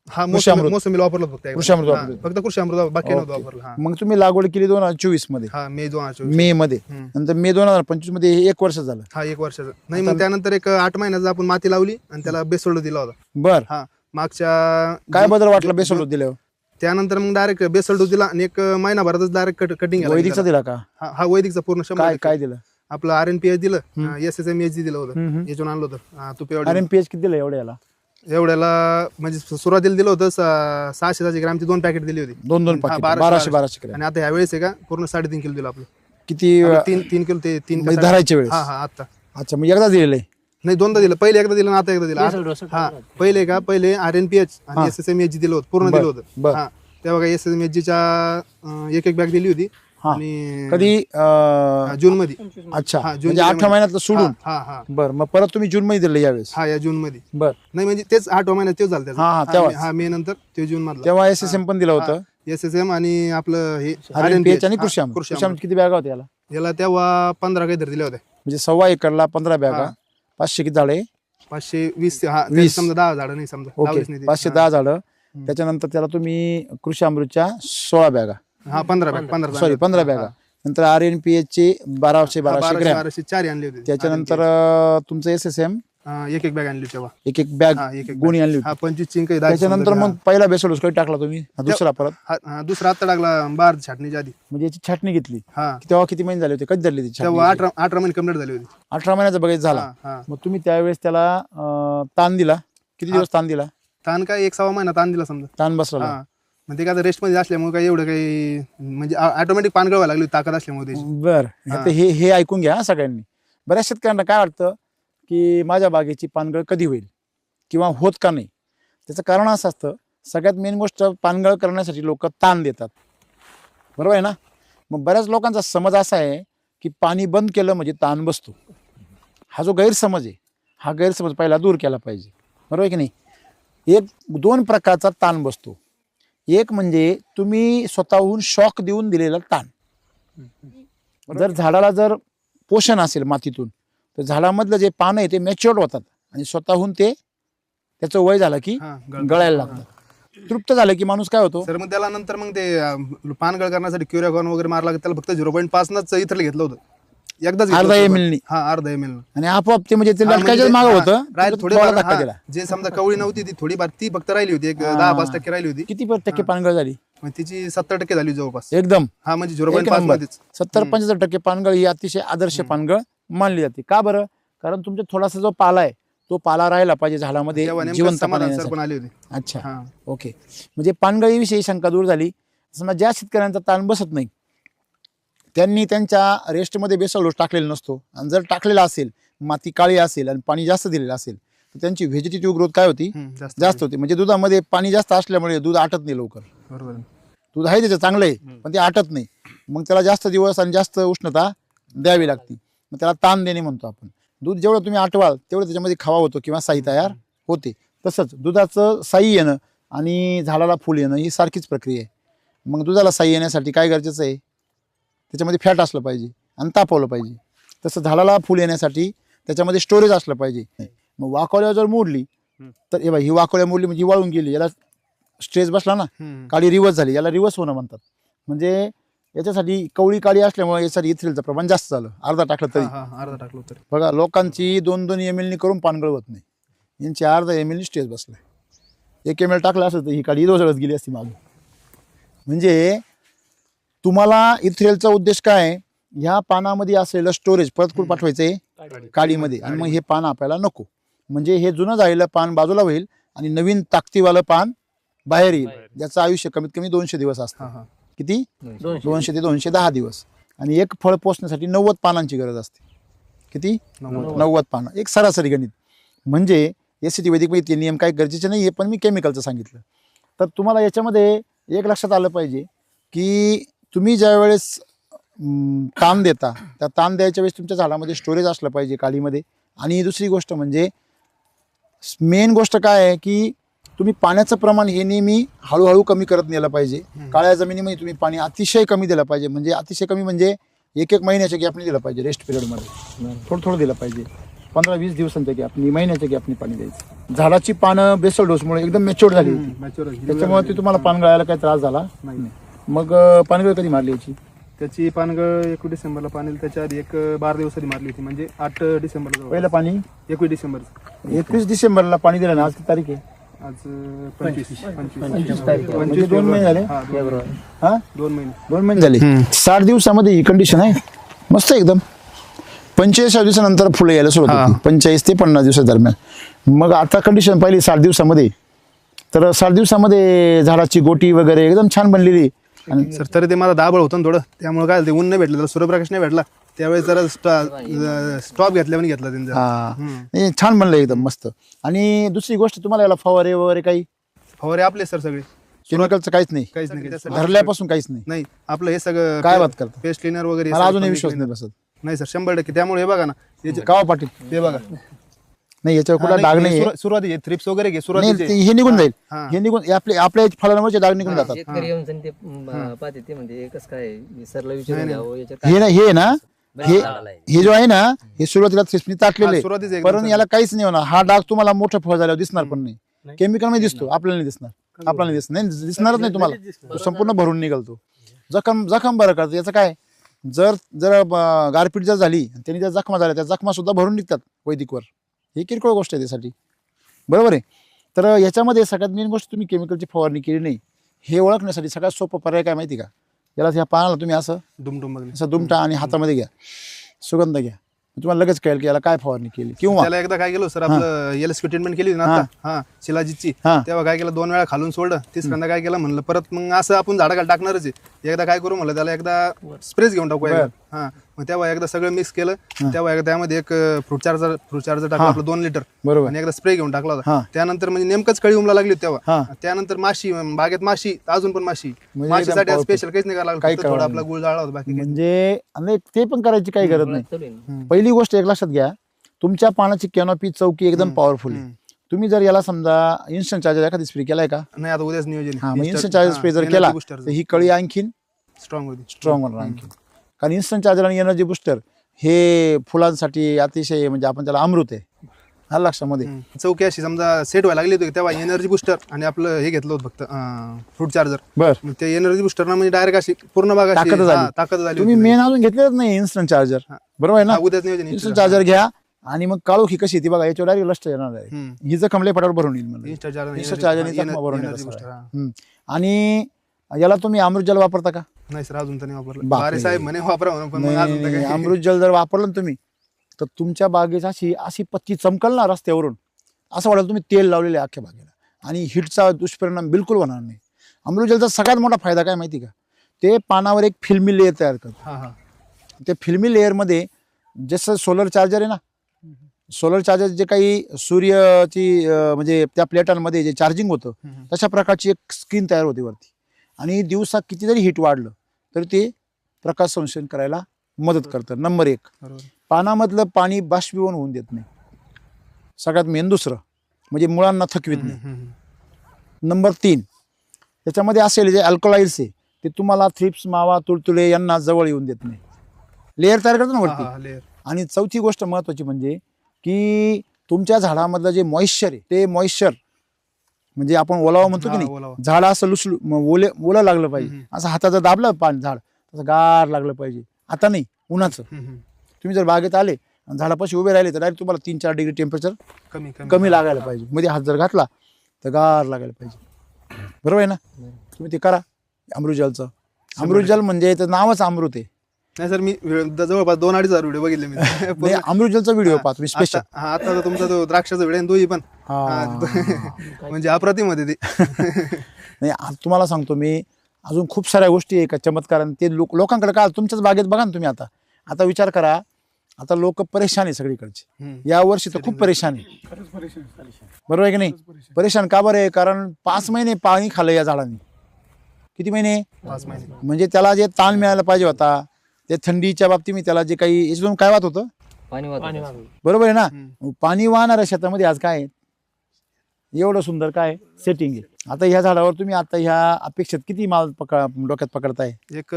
हा कृषी अमृत. मोसंबीला वापरलं फक्त कृषी अमृत हा, वापरलं. फक्त कृषी अमृत बाकी नव्हतं वापरलं. हा मग तुम्ही लागवड केली 2024 मध्ये, हा मे 2024. मे मध्ये, नंतर मे 2025 मध्ये 1 वर्ष झालं. हा 1 वर्षाचं नाही. मग त्यानंतर एक 8 महिन्याचा आपण माती लावली आणि त्याला बेसोल्ड दिला होता. बर, हा मागच्या काय बदल वाटला बेसोल दिल्यावर? त्यानंतर मग डायरेक्ट बेसोल्ड दिला आणि एक महिनाभरातच डायरेक्ट कटिंग वैदिकचा दिला का? हा वैदिकचा पूर्ण 100%. काय दिलं? आपलं RNPH दिलं, SSMHG दिलं होतं, याच्यावर आणलं होतं तुपेवाडी. RNPH किती दिलं एवढ्या याला? एवढ्याला म्हणजे सुरुवातीला दिलं होतं 600 ग्रामची 2 पॅकेट दिली होती. 2 पाकिट 1200 ग्रॅम. आणि आता ह्यावेळेस आहे का पूर्ण 3.5 किलो दिलं आपलं. किती 3 किलो ते 3 म्हणजे धरायच्या वेळेस? हा आता अच्छा, मग एकदा दिलेलं आहे? नाही, 2दा दिलं. पहिले एकदा दिलं आणि आता एकदा दिलं. हा पहिले RNPH आणि SSMHG दिलं होतं, पूर्ण दिलं होतं. हा तेव्हा काय SSMHGच्या एक बॅग दिली होती. आणि कधी जून मध्ये. अच्छा, म्हणजे 8 महिन्यातलं सोडून. हा हा बरं, मग परत तुम्ही जून मध्ये दिलं यावेळेस? हा या जून मध्ये. बर, नाही म्हणजे तेच 8 महिन्यात तेच झालं हा, तेव्हाच. त्याचा. हा मे नंतर ते जून मधला. तेव्हा SSM पण दिलं होतं? SSM आणि आपलं हे RNPH आणि कृषी अमृत. किती बॅगा होत्या याला तेव्हा 15 काहीतरी दिल्या होत्या. म्हणजे 1.25 एकरला 15 बॅगा, 500 किती झाडे? 520. हा 20. समजा 10 झाडं नाही, समजा ओके, 510 झाडं. त्याच्यानंतर त्याला तुम्ही कृषी अमृतच्या 16 बॅगा, हा 15 बॅगा. नंतर RNPH चे 1200 ग्रॅम. 4 आणली होती. त्याच्यानंतर तुमचं SSM एक बॅग आणली तेव्हा. एक बॅग एक गोणी आणली होती. 25 चिंक. त्याच्यानंतर मग पहिला बेसल डोस कधी टाकला तुम्ही? दुसरा परत? दुसरा आता टाकला बाहेर छाटणीच्या आधी. म्हणजे याची छाटणी घेतली हा. तेव्हा किती महिने झाले होते? कधी झाली ती? तेव्हा 18 महिने कंप्लीट झाली होती. 18 महिन्याचा बघायचं झाला. हा. मग तुम्ही त्यावेळेस त्याला ताण दिला? किती दिवस ताण दिला? ताण काय 1 सव्वा महिना ताण दिला समजा. ताण बसला? हा. मग ते काय रेस्ट मध्ये असल्यामुळे काही एवढं काही म्हणजे ऑटोमॅटिक पान गळवायला लागली ताकद असल्यामुळे त्याची. बर, हे ऐकून घ्या सगळ्यांनी. बऱ्याच शेतकऱ्यांना काय वाटतं की माझ्या बागेची पानगळ कधी होईल किंवा होत का नाही? त्याचं कारण असं असतं, सगळ्यात मेन गोष्ट पानगळ करण्यासाठी लोक ताण देतात, बरोबर आहे ना? मग बऱ्याच लोकांचा समज असा आहे की पाणी बंद केलं म्हणजे ताण बसतो. हा जो गैरसमज आहे, हा गैरसमज पहिला दूर केला पाहिजे, बरोबर आहे की नाही? 2 प्रकारचा ताण बसतो. एक म्हणजे तुम्ही स्वतःहून शॉक देऊन दिलेला ताण. जर झाडाला जर पोषण असेल मातीतून, तर झाडामधलं जे पानं आहे ते मॅच्युअर्ड होतात आणि स्वतःहून ते त्याचं वय झालं की गळायला लागतं. तृप्त झालं की माणूस काय होतो सर, मग त्याला नंतर मग ते पानगळ करण्यासाठी क्युरेगॉन वगैरे मारला, त्याला फक्त 0.5 इथलं घेतलं होतं. एकदाच अर्धा ml. हा, अर्धा ml. आणि आपोआप ते म्हणजे ते लटकायच्या मागं होतं. जे समजा कवळी नव्हती ती थोडीफार ती फक्त राहिली होती, 10-5% राहिली होती. किती टक्के पानगळ झाली? मग तिची 70% झाली जवळपास एकदम. हा, म्हणजे 0.5 मध्येच 70-75% पानगळ ही अतिशय आदर्श पानगळ मानली जाते. का बरं? कारण तुमचा थोडासा जो पाला आहे तो पाला राहिला पाहिजे झाडामध्ये जिवंत पण आली होती. अच्छा, ओके. म्हणजे पानगळीविषयी शंका दूर झाली. समजा ज्या शेतकऱ्यांचा ताण बसत नाही त्यांनी त्यांच्या रेस्टमध्ये बेसल डोस टाकलेला नसतो, आणि जर टाकलेला असेल, माती काळी असेल आणि पाणी जास्त दिलेलं असेल, तर त्यांची व्हेजिटेटिव्ह ग्रोथ काय होती? जास्त होती. म्हणजे दुधामध्ये पाणी जास्त असल्यामुळे दूध आटत नाही लवकर. बरोबर. दूध आहे त्याचं चांगलं आहे, पण ते आटत नाही. मग त्याला जास्त दिवस आणि जास्त उष्णता द्यावी लागते. मग त्याला ताण देणे म्हणतो आपण. दूध जेवढं तुम्ही आटवाल तेवढं त्याच्यामध्ये खवा होतो किंवा साई तयार होते. तसंच दुधाचं साई येणं आणि झाडाला फुल येणं ही सारखीच प्रक्रिया आहे. मग दुधाला साई येण्यासाठी काय गरजेचं आहे? त्याच्यामध्ये फॅट असलं पाहिजे आणि तापवलं पाहिजे. तसं झाडाला फुल येण्यासाठी त्याच्यामध्ये स्टोरेज असलं पाहिजे. मग वाकवल्या जर मोडली तर हे ही वाकवल्या मोडली म्हणजे वाळून गेली, याला स्ट्रेस बसला ना, काळी रिवर्स झाली, याला रिवर्स होणं म्हणतात. म्हणजे याच्यासाठी कवळी काळी असल्यामुळे यासाठी इथ्रिलचं प्रमाण जास्त झालं. अर्धा टाकलं तरी बघा, लोकांची 2-2 ml करून पानगळ होत नाही, यांची अर्धा ml स्ट्रेस बसलाय. 1 ml टाकलं असं तर ही काळी दोसळत गेली असती मागं. म्हणजे तुम्हाला इथ्रेलचा उद्देश काय आहे? ह्या पानामध्ये असलेलं स्टोरेज परत कुठं पाठवायचंय? काळीमध्ये. आणि मग हे पान आपल्याला नको. म्हणजे हे जुनं झालेलं पान बाजूला होईल आणि नवीन ताकदीवालं पान बाहेर येईल, ज्याचं आयुष्य कमीत कमी 200 दिवस असतं. किती? 200 ते 210 दिवस. आणि एक फळ पोचण्यासाठी 90 पानांची गरज असते. किती? 90 पानं. एक सरासरी गणित. म्हणजे SCT वैदिकमध्ये नियम काही गरजेचे नाही आहे, पण मी केमिकलचं सांगितलं. तर तुम्हाला याच्यामध्ये एक लक्षात आलं पाहिजे की तुम्ही ज्या वेळेस ताण देता, त्या ताण द्यायच्या वेळेस तुमच्या झाडामध्ये स्टोरेज असलं पाहिजे काळीमध्ये. आणि दुसरी गोष्ट म्हणजे मेन गोष्ट काय आहे की तुम्ही पाण्याचं प्रमाण हे नेहमी हळूहळू कमी करत नेलं पाहिजे. काळ्या जमिनीमध्ये तुम्ही पाणी अतिशय कमी दिलं पाहिजे. म्हणजे अतिशय कमी म्हणजे 1-1 महिन्याच्या गॅपने दिलं पाहिजे. रेस्ट पिरियडमध्ये थोडं दिलं पाहिजे. 15-20 दिवसांच्या गॅपनी, महिन्याच्या गॅपनी पाणी द्यायचं. झाडाची पानं बेसल डोसमुळे एकदम मॅच्युअर झाली होती, त्याच्यामुळे ती तुम्हाला पान गळायला काही त्रास झाला नाही. मग पानगळ कधी मारली याची? त्याची पानगळ 21 डिसेंबरला पाणी, त्याच्या आधी 12 दिवसांनी मारली होती. म्हणजे 8 डिसेंबरला पहिलं पाणी 21 डिसेंबर. 21 डिसेंबरला पाणी दिलं ना. आज किती तारीख आहे? आज 25 तारीख. म्हणजे 2 महिने झाले. हा, 2 महिने झाले. 60 दिवसामध्ये ही कंडिशन आहे. मस्त एकदम. 45 दिवसानंतर फुलं यायला सुरुवात होती, 45 ते 50 दिवसादरम्यान. मग आता कंडिशन पाहिली 60 दिवसामध्ये, तर 60 दिवसामध्ये झाडाची गोटी वगैरे एकदम छान बनलेली. आणि सर तरी ते मला दाबळ होतं ना थोडं, त्यामुळे काय झालं, ते ऊन नाही भेटलं, त्याला सूर्यप्रकाश नाही भेटला, त्यावेळेस जरा स्टॉप घेतल्यावर घेतला त्यांचा. हे छान बनलं एकदम मस्त. आणि दुसरी गोष्ट, तुम्हाला याला फवारे वगैरे काही फवारे आपले सर सगळे, केमिकलचं काहीच नाही, काहीच नाही, धरल्यापासून काहीच नाही. नाही आपलं हे सगळं काय बात करता, पेस्ट क्लिनर वगैरे मला अजूनही विश्वास नाही बसत. नाही सर 100%. त्यामुळे हे बघा ना, कावा पाटील, हे बघा नाही याच्यावर कुठला डाग नाही. सुरुवातीचे थ्रिप्स वगैरे घे, नाही, सुरुवातीचे हे निघून जाईल, हा. हे निघून आपल्या फळांवरचे डाग निघून जातात. शेतकरी येऊन ते पाहते ते म्हणते कसं काय सरला विचारून घ्यावं याच्यात हे ना, हे ना, हे हे जो आहे ना, हे सुरुवातीला थ्रिप्सनी टाकलेले, सुरुवातीचे एकदम परंतु याला काहीच नाही होणार. हा डाग तुम्हाला मोठं फळ झाल्यावर दिसणार पण नाही. केमिकल मध्ये दिसतो, आपल्याला नाही दिसणार, आपल्याला नाही दिसणार, नाही दिसणारच नाही तुम्हाला. तो संपूर्ण भरून निघालतो. जखम बरं करतो. याचं काय, जर गारपीट जर झाली त्यांनी जर जखमा झाल्या, त्या जखमा सुद्धा भरून निघतात वैदिकवर. ही किरकोळ गोष्ट आहे त्यासाठी, बरोबर आहे. तर याच्यामध्ये सगळ्यात मेन गोष्ट, तुम्ही केमिकलची फवारणी केली नाही हे ओळखण्यासाठी सगळ्यात सोपं पर्याय काय माहिती का, याला ह्या पानाला तुम्ही असं दुमटा आणि हातामध्ये घ्या, सुगंध घ्या, तुम्हाला लगेच कळेल की याला काय फवारणी केली. किंवा त्याला एकदा काय केलं सर, आपलं एलएसपी ट्रीटमेंट केली ना आता शिलाजीतची, तेव्हा काय केलं 2 वेळा खालून सोडलं, तिसऱ्यांदा काय केलं म्हणलं परत मग असं आपण झाडाखाली टाकणारच आहे, एकदा काय करू म्हणलं त्याला एकदा स्प्रेच घेऊन टाकू. मग तेव्हा एकदा सगळं मिक्स केलं, तेव्हा एकदा त्यामध्ये एक फ्रूट चार्जर टाकलं आपलं 2 लिटर, बरोबर, आणि एकदा स्प्रे घेऊन टाकला होता. त्यानंतर म्हणजे नेमकंच कळी उमला लागली तेव्हा. त्यानंतर माशी, बागेत माशी, अजून पण माशीसाठी स्पेशल काहीच नाही करायला लागलं, थोडा आपला गुळ जाळला होता बाकी. म्हणजे ते पण करायची काही गरज नाही. पहिली गोष्ट एक लक्षात घ्या, तुमच्या पानाची कॅनोपी चौकी एकदम पॉवरफुल आहे. तुम्ही जर याला समजा इन्स्टंट चार्जर एखादी स्प्रे केलाय का, नाही आता उद्याच नियोजन. इन्स्टंट चार्जर स्प्रे जर केला तर ही कळी आणखीन स्ट्रॉंग होणार आणखीन. कारण इन्स्टंट चार्जर आणि एनर्जी बुस्टर हे फुलांसाठी अतिशय, म्हणजे आपण त्याला अमृत आहे. हा लक्षामध्ये. चौकी अशी समजा सेट व्हायला लागली होती तेव्हा एनर्जी बुस्टर आणि आपलं हे घेतलं होतं फक्त फ्रूट चार्जर. बरं, ते एनर्जी बुस्टर म्हणजे डायरेक्ट अशी पूर्ण बाग ताकद झाली. तुम्ही मेन अजून घेतलेच नाही इन्स्टंट चार्जर, बरोबर आहे ना. उद्याच नियोजन इन्स्टंट चार्जर घ्या, आणि मग काळू ही कशी ती बघा, याच्यावर डायरेक्ट लष्ट येणार आहे. ही जखम लय पटावर भरून येईल म्हणजे इन्स्टंट चार्जरने जखमा भरून येईल. आणि याला तुम्ही अमृत जल वापरता का? नाही सर अजून तर नाही वापरलं. बारे साहेब म्हणे वापरा म्हणून, पण मग अजून तर काही. अमृत जल जर वापरलं ना तुम्ही, तर तुमच्या बागेची अशी पत्ती चमकल ना रस्त्यावरून, असं वाटेल तुम्ही तेल लावलेले अख्ख्या बागेला, आणि हिटचा दुष्परिणाम बिलकुल होणार नाही. अमृत जलचा सगळ्यात मोठा फायदा काय माहिती का, ते पानावर एक फिल्मी लेअर तयार करतं. ते फिल्मी लेअरमध्ये जसं सोलर चार्जर आहे ना, सोलर चार्जर जे काही सूर्याची म्हणजे त्या प्लेटांमध्ये जे चार्जिंग होतं, तशा प्रकारची एक स्क्रीन तयार होते वरती, आणि दिवसा किती जरी हिट वाढलं तरी ते प्रकाश संश्लेषण करायला मदत करतं. नंबर 1, पानामधलं पाणी बाष्पीभवन होऊन देत नाही. सगळ्यात मेन दुसरं म्हणजे मुळांना थकवीत नाही. नंबर 3, त्याच्यामध्ये असेल जे अल्कलाइड्स आहे ते तुम्हाला थ्रिप्स, मावा, तुडतुडे यांना जवळ येऊन देत नाही. लेअर तयार करतो ना वरती. आणि चौथी गोष्ट महत्वाची म्हणजे की तुमच्या झाडामधलं जे मॉइश्चर आहे, ते मॉइश्चर म्हणजे आपण ओलावा म्हणतो की नाही, झाड असं ओलं लागलं पाहिजे. असं हाताचं दाबलं पाणी झाड तसं गार लागलं पाहिजे. आता नाही, उन्हाचं. तुम्ही जर बागेत आले आणि झाडापाशी उभे राहिले तर डायरेक्ट तुम्हाला 3-4 डिग्री टेम्परेचर कमी लागायला पाहिजे. मध्ये हात जर घातला तर गार लागायला पाहिजे, बरोबर आहे ना. तुम्ही ते करा अमृतजलचं. अमृतजल म्हणजे तर नावच अमृत आहे. नाही सर, मी जवळपास 2-2.5 व्हिडिओ बघितले मी. अमृतजलचा व्हिडिओ पाहतो मी स्पेशल. आता तुमचा तो द्राक्षाचा व्हिडिओ दोन्ही पण म्हणजे अप्रतिम मध्ये ते. नाही तुम्हाला सांगतो मी, अजून खूप साऱ्या गोष्टी आहे का चमत्कार, ते लोकांकडे का तुमच्याच बागेत बघा ना तुम्ही. आता विचार करा, आता लोक परेशान आहे सगळीकडचे. या वर्षी तर खूप परेशान आहे, बरोबर आहे की नाही. परेशान का बरं आहे, कारण 5 महिने पाणी खाल्लं या झाडांनी. किती महिने? 5 महिने. म्हणजे त्याला जे ताण मिळायला पाहिजे होता, ते थंडीच्या बाबतीत मी त्याला जे काही याच्यातून काय वाहत होतं, पाणी बरोबर आहे ना. पाणी वाहणाऱ्या शेतामध्ये आज काय एवढं सुंदर काय सेटिंग आहे. आता ह्या झाडावर तुम्ही आता ह्या अपेक्षेत किती माल डोक्यात पकडताय? एक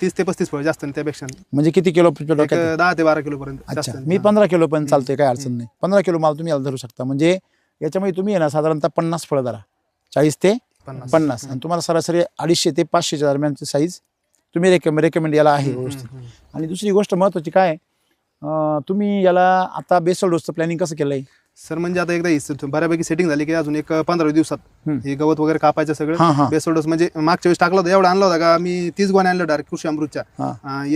30 ते 35 फळ, जास्त नाही त्यापेक्षा. म्हणजे किती किलो डोक्यात? 10 ते 12 किलो पर्यंत. अच्छा, मी 15 किलो पण चालतंय, काय अडचण नाही. 15 किलो माल तुम्ही याला धरू शकता. म्हणजे याच्यामध्ये तुम्ही आहे ना साधारणतः 50 फळं धरा, 40 ते 50, आणि तुम्हाला सरासरी 250 ते 500 दरम्यानची साईज तुम्ही रेकमेंड याला आहे व्यवस्थित. आणि दुसरी गोष्ट महत्वाची काय, तुम्ही याला आता बेसल डोसचं प्लॅनिंग कसं केलंय, सर म्हणजे आता एकदा बऱ्यापैकी सेटिंग झाली की अजून एक 15 दिवसात हे गवत वगैरे कापायचं हा, सगळं हा. बेसोडस म्हणजे मागच्या वेळेस टाकला होता एवढा आणला होता का मी 30 गोण्या आणल्या डायरेक्ट कृषी अमृतच्या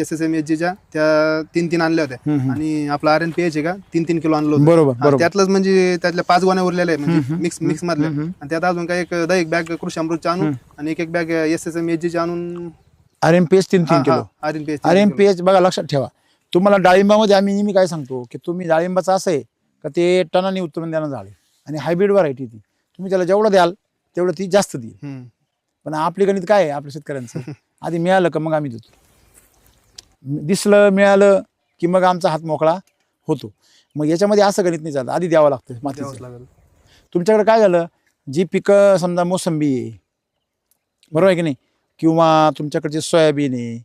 SSMHG त्या 3 आणल्या होत्या आणि आपला RNPH आहे का 3 किलो आणलं होतं. बरोबर, हा, त्यातलंच म्हणजे त्यातल्या 5 गोण्या उरलेल्या आहे म्हणजे मिक्स मधल्या आणि त्यात अजून काय एक बॅग कृषी अमृतच्या आणून आणि एक बॅग SSMHG आणून RMPH 3 किलो. RNPH RMPH बघा लक्षात ठेवा. तुम्हाला डाळिंबामध्ये आम्ही नेहमी काय सांगतो की तुम्ही डाळिंबाचं असं आहे का ते टनाने उत्पन्न देणं झाले आणि हायब्रिड व्हरायटी ती तुम्ही त्याला जेवढं द्याल तेवढं ती जास्त देईल. पण आपली गणित काय आहे आपल्या शेतकऱ्यांचं आधी मिळालं का मग आम्ही देतो, दिसलं मिळालं की मग आमचा हात मोकळा होतो. मग याच्यामध्ये असं गणित नाही चालत, आधी द्यावं लागतं मातीचं. तुमच्याकडे काय झालं, जी पिकं समजा मोसंबी आहे बरोबर आहे की नाही, किंवा तुमच्याकडे जे सोयाबीन आहे,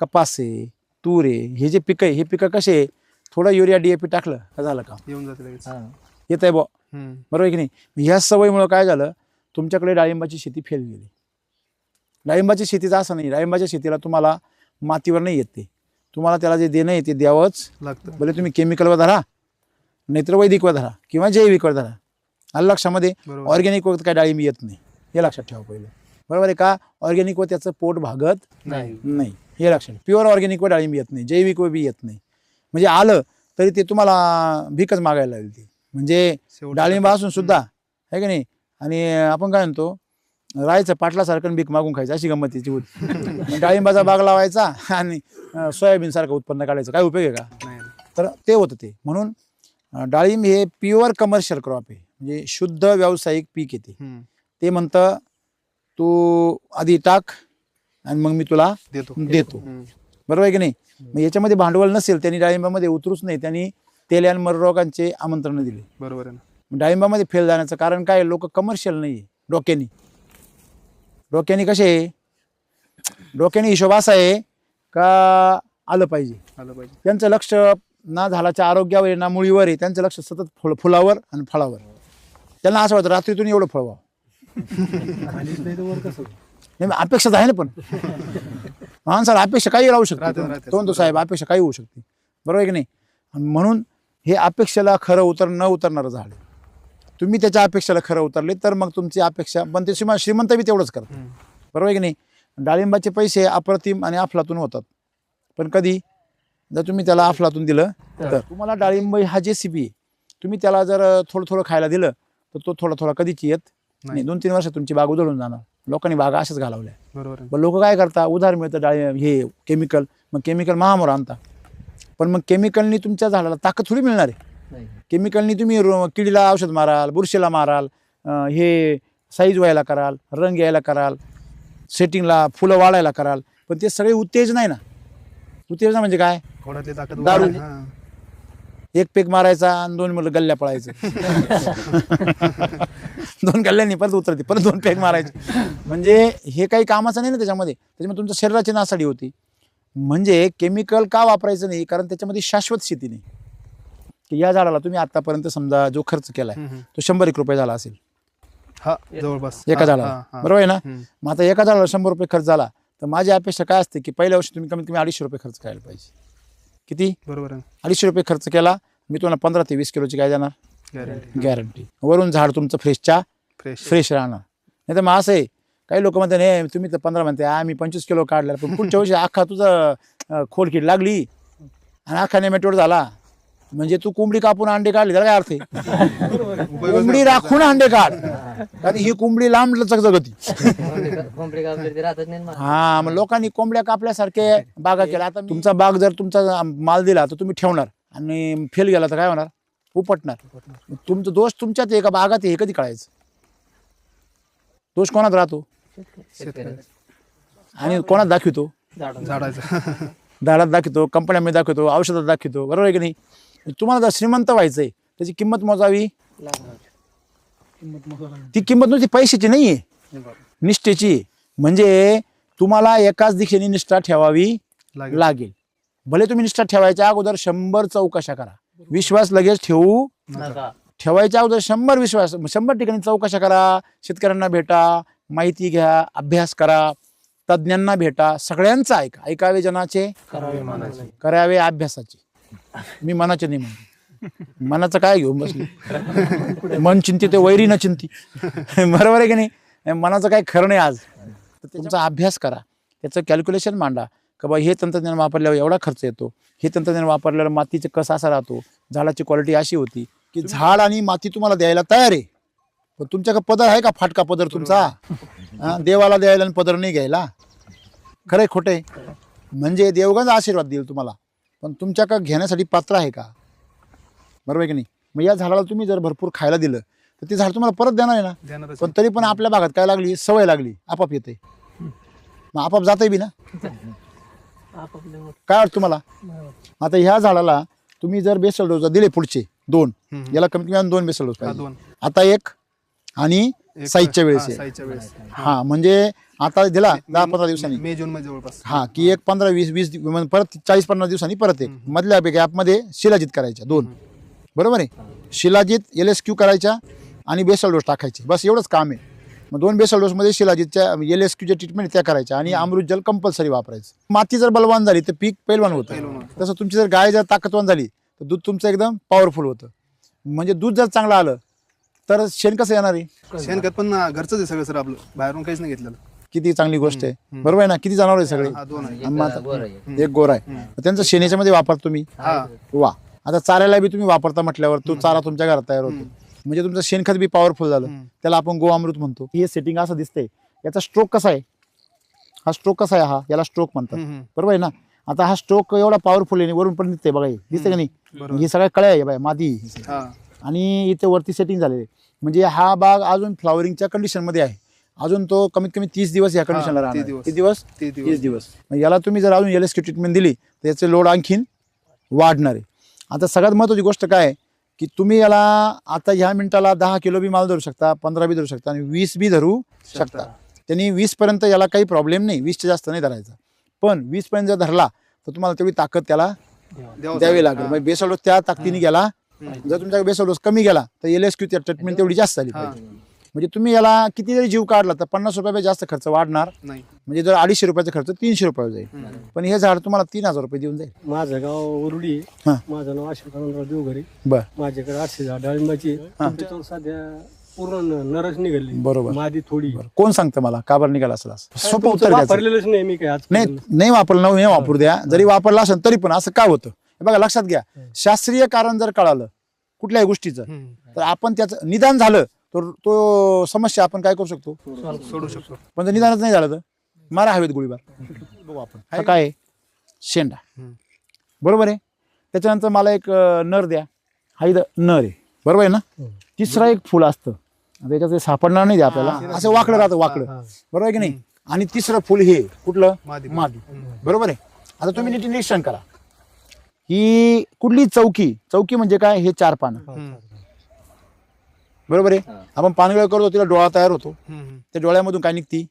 कपास आहे, तूर आहे, हे जे पिकं आहे हे पिकं कसे आहे, थोडं युरिया DAP टाकलं का झालं का येऊन जाते लगेच. येत आहे बरोबर आहे की नाही. ह्या सवयीमुळे काय झालं, तुमच्याकडे डाळिंबाची शेती फेल गेली. डाळिंबाची शेतीचं असं नाही, डाळिंबाच्या शेतीला तुम्हाला मातीवर नाही येत, ते तुम्हाला त्याला जे देणं आहे ते द्यावंच लागतं. भले तुम्ही केमिकलवर धरा नाहीतर वैदिकवर धरा किंवा जैविकवर धरा. आलं लक्षामध्ये. ऑर्गॅनिक वर काय डाळिंब येत नाही हे लक्षात ठेवा पहिलं, बरोबर आहे का. ऑर्गॅनिक वर त्याचं पोट भागत नाही हे लक्षात. प्युअर ऑर्गॅनिक वर डाळिंब येत नाही, जैविक वर बी येत नाही. म्हणजे आलं तरी ते तुम्हाला भीकच मागायला लागेल ती, म्हणजे डाळिंब असून सुद्धा आहे की नाही. आणि आपण काय म्हणतो, राहायचं पाटलासारखं भीक मागून खायचं अशी गंमत त्याची होती. डाळिंबाचा बाग लावायचा आणि सोयाबीन सारखं उत्पन्न काढायचं, काय उपयोग आहे का. तर ते होतं ते. म्हणून डाळिंब हे प्युअर कमर्शियल क्रॉप आहे, म्हणजे शुद्ध व्यावसायिक पीक येते. ते म्हणतं तू आधी टाक आणि मग मी तुला देतो बरोबर आहे की नाही. मग याच्यामध्ये भांडवल नसेल त्यांनी डाळिंबामध्ये उतरूच नाही, त्यांनी तेल आणि मर रोगांचे आमंत्रण दिले. बरोबर आहे ना. डाळिंबामध्ये फेल जाण्याचं कारण काय, लोक कमर्शियल नाही डोक्यानी कसे आहे, डोक्याने हिशोब असा आहे का आलं पाहिजे. त्यांचं लक्ष ना झाडाच्या आरोग्यावर आहे ना मुळीवर आहे, त्यांचं लक्ष सतत फुलावर आणि फळावर. त्यांना असं वाटतं रात्रीतून एवढं फळवा नाही, अपेक्षा आहे ना. पण माणसाला अपेक्षा काही राहू शकते, तो साहेब अपेक्षा काही होऊ शकते बरोबर आहे की नाही. म्हणून हे अपेक्षेला खरं न उतरणारं झाड. तुम्ही त्याच्या अपेक्षेला खरं उतरले तर मग तुमची अपेक्षा, पण ते श्रीमंत बी तेवढंच करतात बरोबर आहे की नाही. डाळिंबाचे पैसे अप्रतिम आणि अफलातून होतात, पण कधी जर तुम्ही त्याला अफलातून दिलं तर. तुम्हाला डाळिंब हा JCB आहे, तुम्ही त्याला जर थोडं थोडं खायला दिलं तर तो थोडा थोडा कधीच येत नाही. 2-3 वर्ष तुमची बाग उधळून जाणार. लोकांनी बागा अशाच घालवल्या बरोबर. लोक काय करतात, उधार मिळतं डाळिंब हे केमिकल, मग केमिकल महामोर आणता. पण मग केमिकलनी तुमच्या झाडाला ताकद थोडी मिळणार आहे. केमिकलनी तुम्ही किडीला औषध माराल, बुरशीला माराल, हे साईज व्हायला कराल, रंग यायला कराल, सेटिंगला फुलं वाढायला कराल, पण ते सगळे उत्तेजन आहे ना. उत्तेजन म्हणजे काय, दारू. एक पेक मारायचा आणि 2 मुलं गल्ल्या पळायचं 2 गल्ल्यांनी परत उतरते, परत 2 पेक मारायचे. म्हणजे हे काही कामाचं नाही ना त्याच्यामध्ये तुमच्या शरीराची नासाडी होती. म्हणजे केमिकल का वापरायचं नाही, कारण त्याच्यामध्ये शाश्वत शेती नाही. की या झाडाला तुम्ही आतापर्यंत समजा जो खर्च केलाय तो 100 रुपये झाला असेल जवळपास एका झाडाला, बरोबर आहे ना. मग आता एका झाडाला 100 रुपये खर्च झाला तर माझी अपेक्षा काय असते की पहिल्या वर्षी तुम्ही कमीत कमी 250 रुपये खर्च करायला पाहिजे. किती, बरोबर. 250 रुपये खर्च केला, मी तुम्हाला 15 ते 20 किलोची काय देणार गॅरंटी. वरून झाड तुमचं फ्रेश राहणार. नाही तर मग असं आहे, काही लोक म्हणतात नाही तुम्ही तर 15 म्हणते, आम्ही 25 किलो काढला, पण पुढच्या वर्षी अख्खा तुझं खोडकीड लागली आणि अख्खा नेमॅटोड झाला, म्हणजे तू कोंबडी कापून अंडे काढले त्याला काय अर्थ आहे. कोंबडी राखून अंडे काढ, कारण ही कोंबडी लांब लचक जगती. हा, मग लोकांनी कोंबड्या कापल्यासारखे बागा केल्या. आता तुमचा बाग जर तुमचा माल दिला तर तुम्ही ठेवणार आणि फेल गेला तर काय होणार, उपटणार. तुमचा दोष तुमच्यात आहे का बागात आहे हे कधी कळायचं. दोष कोणात राहतो आणि कोणात दाखवतो, झाडात दाखवतो, कंपन्यामध्ये दाखवतो, औषधात दाखवतो, बरोबर आहे की नाही. तुम्हाला जर श्रीमंत व्हायचंय त्याची किंमत मोजावी. ती किंमत नुसती पैशाची नाहीये, निष्ठेची. म्हणजे तुम्हाला एकाच दिशेने निष्ठा ठेवावी लागेल. भले तुम्ही निष्ठा ठेवायच्या अगोदर 100 चौकशा करा, विश्वास लगेच ठेवायच्या अगोदर 100 ठिकाणी चौकशा करा. शेतकऱ्यांना भेटा, माहिती घ्या, अभ्यास करा, तज्ज्ञांना भेटा, सगळ्यांचं ऐकावे जनाचे, करावे अभ्यासाचे. मी मनाचे नाही म्हणतो. मनाचं काय घेऊन बसली मन चिंती ते वैरी न चिंती बरोबर आहे की नाही मनाचं काय खरं नाही आज तर तुमचा अभ्यास करा त्याचं कॅल्क्युलेशन मांडा का बा हे तंत्रज्ञान वापरल्यावर एवढा खर्च येतो हे तंत्रज्ञान वापरल्यावर मातीचं कसं असा राहतो झाडाची क्वालिटी अशी होती की झाड आणि माती तुम्हाला द्यायला तयार आहे पण तुमच्याकडे पदर आहे का फाटका पदर तुमचा देवाला द्यायला आणि पदर नाही घ्यायला खरंय खोटंय म्हणजे देवगण आशीर्वाद देईल तुम्हाला पण तुमच्याकडे घेण्यासाठी पात्र आहे का बरोबर आहे की नाही मग या झाडाला तुम्ही जर भरपूर खायला दिलं तर ते झाड तुम्हाला परत देणार आहे ना देणारच. पण तरी पण आपल्या भागात काय लागली सवय लागली आपाप येते मग आपाप जाते बी ना काय वाटतं तुम्हाला आता ह्या झाडाला तुम्ही जर बेसल डोस दिले पुढचे 2 याला कमीत कमी 2 बेसल डोस पाहिजे 2 आता 1 आणि साईजच्या वेळेस आहे. साईजच्या वेळेस हा म्हणजे आता दिला 10-15 दिवसांनी मे जून मध्ये जवळपास हा की एक 15-20 परत 40-50 दिवसांनी परत एक मधल्या गॅपमध्ये शिलाजीत करायच्या 2 बरोबर आहे शिलाजीत LSQ करायच्या आणि बेसल डोस टाकायचे बस एवढंच काम आहे मग 2 बेसल डोसमध्ये शिलाजीतच्या LSQच्या ट्रीटमेंट त्या करायच्या आणि अमृत जल कंपल्सरी वापरायचं माती जर बलवान झाली तर पीक पैलवान होतं तसं तुमची जर गाय जर ताकदवान झाली तर दूध तुमचं एकदम पॉवरफुल होतं म्हणजे दूध जर चांगलं आलं तर शेण कसं येणार आहे शेणखत पण घरचंच आहे सगळं सर आपलं बाहेरून काहीच नाही घेतलेलं किती चांगली गोष्ट आहे बरोबर आहे ना किती जनावर आहे सगळे हा 2 आहे आणि मग आता गोर आहे एक गोरा आहे त्यांचं शेणाच्यामध्ये वापर तुम्ही हा वा आता चाऱ्याला बी तुम्ही वापरता म्हटल्यावर तो चारा तुमच्या घरात तयार होतो म्हणजे तुमचं शेणखत बी पॉवरफुल झालं त्याला आपण गोअमृत म्हणतो हे सेटिंग असं दिसतंय याचा स्ट्रोक कसा आहे हा स्ट्रोक कसा आहे हा याला स्ट्रोक म्हणतात बरोबर आहे ना आता हा स्ट्रोक एवढा पॉवरफुल आहे वरून पण दिसतंय बघा हे दिसतंय का नाही ही सगळ्या कळ्या आहे बाय मादी हा आणि इथे वरती सेटिंग झालेले म्हणजे हा बाग अजून फ्लॉवरिंगच्या कंडिशन मध्ये आहे अजून तो कमीत कमी 30 दिवस या कंडिशनला राहणार 30 दिवस. किती दिवस 30 30 दिवस मग याला तुम्ही जर अजून LSQ ट्रीटमेंट दिली तर याचे लोड आणखीन वाढणार आहे आता सगळ्यात महत्त्वाची गोष्ट काय आहे की तुम्ही याला आता ह्या मिनिटाला 10 किलो बी माल धरू शकता 15 बी धरू शकता आणि 20 बी धरू शकता त्यांनी 20 पर्यंत याला काही प्रॉब्लेम नाही 20च्या जास्त नाही धरायचा पण 20 पर्यंत जर धरला तर तुम्हाला तेवढी ताकद त्याला द्यावी लागेल म्हणजे बेसल डोस त्या ताकदीने गेला जर तुमच्या बेसल डोस कमी गेला तर LSQ ट्रीटमेंट तेवढी जास्त झाली पाहिजे म्हणजे तुम्ही याला किती जरी जीव काढला तर 50 रुपयापेक्षा जास्त खर्च वाढणार नाही म्हणजे जर 250 रुपयाचा खर्च 300 रुपये जाईल पण हे झाड तुम्हाला 3000 रुपये देऊन जाईल माझं गाव उरुडी हा. माझं नाव अशोक आनंदराव देवघरी बर माझ्याकडे 800 झाड डाळिंबाची तुमच्याजवळ सध्या पूर्ण नरच निघाली बरोबर. मादी थोडी कोण सांगतं मला का बरं निघाला असला सोपं उत्तर द्यायचं वापरलेलंच नाही मी काय आज नाही वापरलं नाही वापरू द्या जरी वापरला असेल तरी पण असं काय होतं हे बघा लक्षात घ्या शास्त्रीय कारण जर कळालं कुठल्याही गोष्टीचं तर आपण त्याचं निदान झालं तर तो समस्या आपण काय करू शकतो सोडू शकतो पण जर निदानच नाही झालं तर मारा हवेत गोळीबार बघू आपण हा काय आहे? शेंडा बरोबर आहे त्याच्यानंतर मला एक नर द्या हा इथं नर आहे बरोबर आहे ना तिसरा एक फुल असतं त्याच्यात ते सापडणार नाही ते आपल्याला असं वाकडं राहतं वाकडं बरोबर आहे की नाही आणि तिसरं फुल हे कुठलं मादी. बरोबर आहे आता तुम्ही नीट निरीक्षण करा ही कुठली चौकी म्हणजे काय हे 4 पानं बरोबर आहे आपण पानगळ करतो तिला डोळा तयार होतो त्या डोळ्यामधून काय निघती